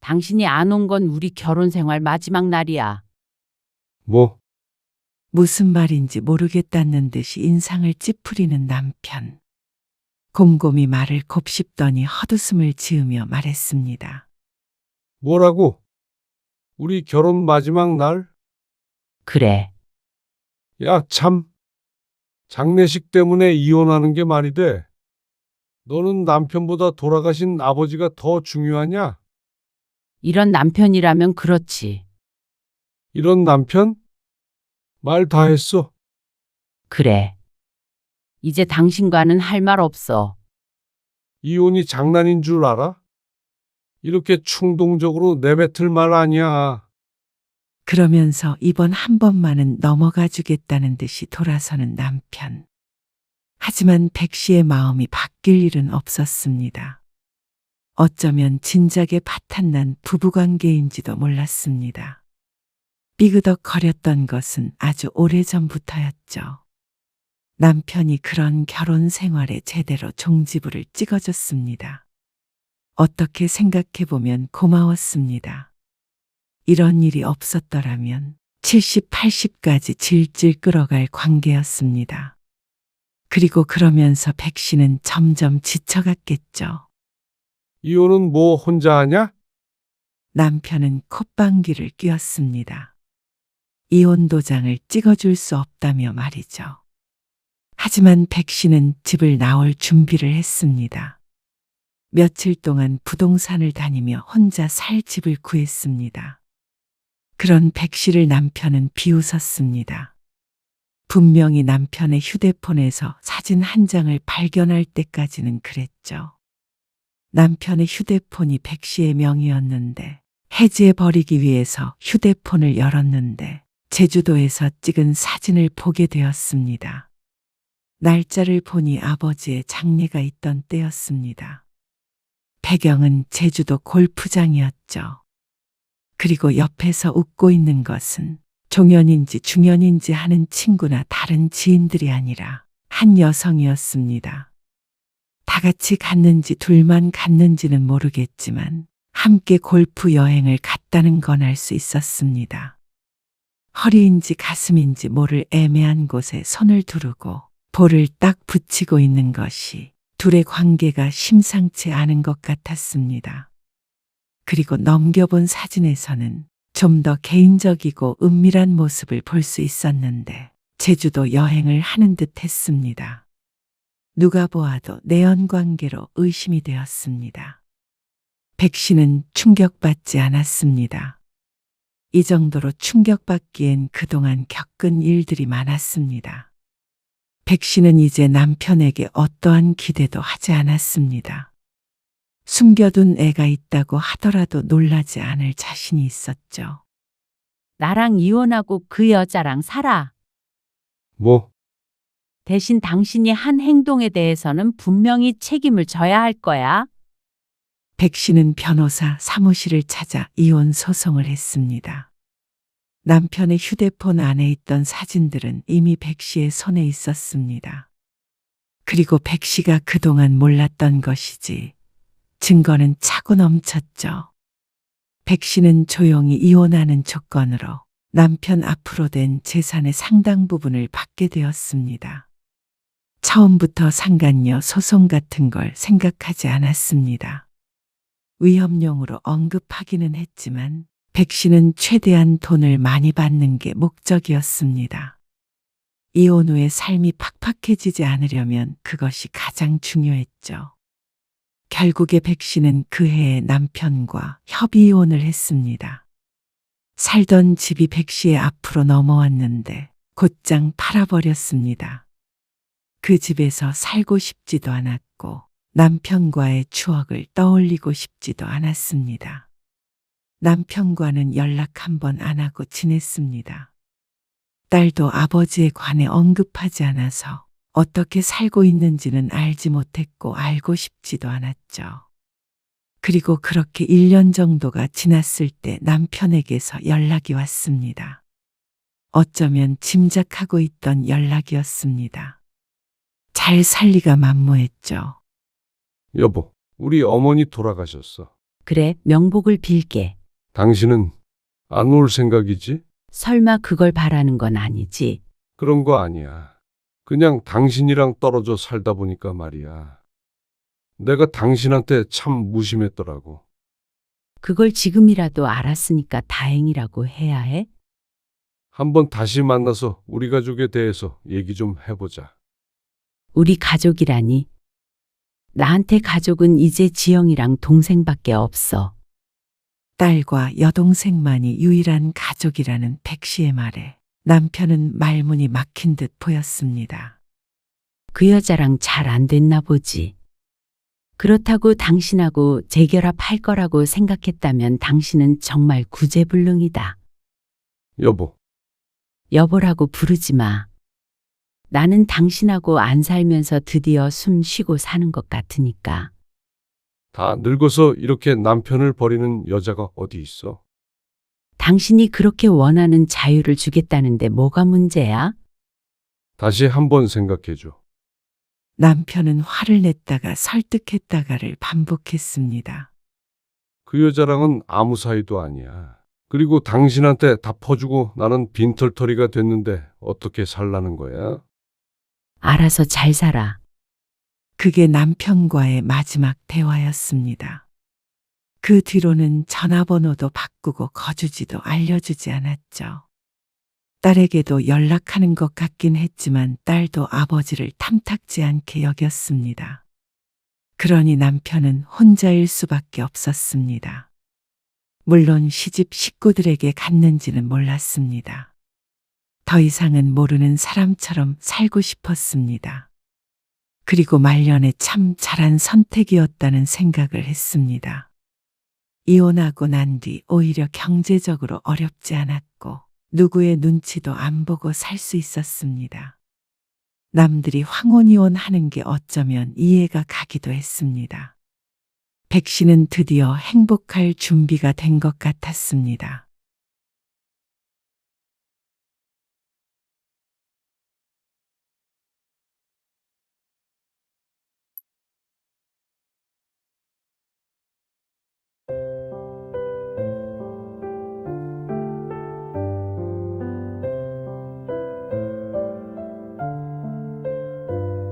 당신이 안 온 건 우리 결혼 생활 마지막 날이야. 뭐? 무슨 말인지 모르겠다는 듯이 인상을 찌푸리는 남편. 곰곰이 말을 곱씹더니 헛웃음을 지으며 말했습니다. 뭐라고? 우리 결혼 마지막 날? 그래. 야, 참. 장례식 때문에 이혼하는 게 말이 돼. 너는 남편보다 돌아가신 아버지가 더 중요하냐? 이런 남편이라면 그렇지. 이런 남편? 말 다 했어. 그래. 이제 당신과는 할 말 없어. 이혼이 장난인 줄 알아? 이렇게 충동적으로 내뱉을 말 아니야. 그러면서 이번 한 번만은 넘어가 주겠다는 듯이 돌아서는 남편. 하지만 백 씨의 마음이 바뀔 일은 없었습니다. 어쩌면 진작에 파탄난 부부관계인지도 몰랐습니다. 삐그덕거렸던 것은 아주 오래전부터였죠. 남편이 그런 결혼 생활에 제대로 종지부를 찍어줬습니다. 어떻게 생각해보면 고마웠습니다. 이런 일이 없었더라면 70, 80까지 질질 끌어갈 관계였습니다. 그리고 그러면서 백 씨는 점점 지쳐갔겠죠. 이혼은 뭐 혼자 하냐? 남편은 콧방귀를 뀌었습니다. 이혼 도장을 찍어줄 수 없다며 말이죠. 하지만 백 씨는 집을 나올 준비를 했습니다. 며칠 동안 부동산을 다니며 혼자 살 집을 구했습니다. 그런 백 씨를 남편은 비웃었습니다. 분명히 남편의 휴대폰에서 사진 한 장을 발견할 때까지는 그랬죠. 남편의 휴대폰이 백 씨의 명의였는데 해지해버리기 위해서 휴대폰을 열었는데 제주도에서 찍은 사진을 보게 되었습니다. 날짜를 보니 아버지의 장례가 있던 때였습니다. 배경은 제주도 골프장이었죠. 그리고 옆에서 웃고 있는 것은 종연인지 중연인지 하는 친구나 다른 지인들이 아니라 한 여성이었습니다. 다 같이 갔는지 둘만 갔는지는 모르겠지만 함께 골프 여행을 갔다는 건 알 수 있었습니다. 허리인지 가슴인지 모를 애매한 곳에 손을 두르고 볼을 딱 붙이고 있는 것이 둘의 관계가 심상치 않은 것 같았습니다. 그리고 넘겨본 사진에서는 좀 더 개인적이고 은밀한 모습을 볼 수 있었는데 제주도 여행을 하는 듯 했습니다. 누가 보아도 내연 관계로 의심이 되었습니다. 백 씨는 충격받지 않았습니다. 이 정도로 충격받기엔 그동안 겪은 일들이 많았습니다. 백 씨는 이제 남편에게 어떠한 기대도 하지 않았습니다. 숨겨둔 애가 있다고 하더라도 놀라지 않을 자신이 있었죠. 나랑 이혼하고 그 여자랑 살아. 뭐? 대신 당신이 한 행동에 대해서는 분명히 책임을 져야 할 거야. 백 씨는 변호사 사무실을 찾아 이혼 소송을 했습니다. 남편의 휴대폰 안에 있던 사진들은 이미 백 씨의 손에 있었습니다. 그리고 백 씨가 그동안 몰랐던 것이지 증거는 차고 넘쳤죠. 백 씨는 조용히 이혼하는 조건으로 남편 앞으로 된 재산의 상당 부분을 받게 되었습니다. 처음부터 상간녀 소송 같은 걸 생각하지 않았습니다. 위험용으로 언급하기는 했지만 백 씨는 최대한 돈을 많이 받는 게 목적이었습니다. 이혼 후에 삶이 팍팍해지지 않으려면 그것이 가장 중요했죠. 결국에 백 씨는 그 해에 남편과 협의 이혼을 했습니다. 살던 집이 백 씨의 앞으로 넘어왔는데 곧장 팔아버렸습니다. 그 집에서 살고 싶지도 않았고 남편과의 추억을 떠올리고 싶지도 않았습니다. 남편과는 연락 한 번 안 하고 지냈습니다. 딸도 아버지에 관해 언급하지 않아서 어떻게 살고 있는지는 알지 못했고 알고 싶지도 않았죠. 그리고 그렇게 1년 정도가 지났을 때 남편에게서 연락이 왔습니다. 어쩌면 짐작하고 있던 연락이었습니다. 잘 살리가 만무했죠. 여보, 우리 어머니 돌아가셨어. 그래, 명복을 빌게. 당신은 안 올 생각이지? 설마 그걸 바라는 건 아니지. 그런 거 아니야. 그냥 당신이랑 떨어져 살다 보니까 말이야. 내가 당신한테 참 무심했더라고. 그걸 지금이라도 알았으니까 다행이라고 해야 해. 한번 다시 만나서 우리 가족에 대해서 얘기 좀 해보자. 우리 가족이라니. 나한테 가족은 이제 지영이랑 동생밖에 없어. 딸과 여동생만이 유일한 가족이라는 백 씨의 말에 남편은 말문이 막힌 듯 보였습니다. 그 여자랑 잘 안 됐나 보지. 그렇다고 당신하고 재결합할 거라고 생각했다면 당신은 정말 구제불능이다. 여보, 여보라고 부르지 마. 나는 당신하고 안 살면서 드디어 숨 쉬고 사는 것 같으니까. 다 늙어서 이렇게 남편을 버리는 여자가 어디 있어? 당신이 그렇게 원하는 자유를 주겠다는데 뭐가 문제야? 다시 한번 생각해줘. 남편은 화를 냈다가 설득했다가를 반복했습니다. 그 여자랑은 아무 사이도 아니야. 그리고 당신한테 다 퍼주고 나는 빈털터리가 됐는데 어떻게 살라는 거야? 알아서 잘 살아. 그게 남편과의 마지막 대화였습니다. 그 뒤로는 전화번호도 바꾸고 거주지도 알려주지 않았죠. 딸에게도 연락하는 것 같긴 했지만 딸도 아버지를 탐탁지 않게 여겼습니다. 그러니 남편은 혼자일 수밖에 없었습니다. 물론 시집 식구들에게 갔는지는 몰랐습니다. 더 이상은 모르는 사람처럼 살고 싶었습니다. 그리고 말년에 참 잘한 선택이었다는 생각을 했습니다. 이혼하고 난 뒤 오히려 경제적으로 어렵지 않았고 누구의 눈치도 안 보고 살 수 있었습니다. 남들이 황혼이혼 하는 게 어쩌면 이해가 가기도 했습니다. 백 씨는 드디어 행복할 준비가 된 것 같았습니다.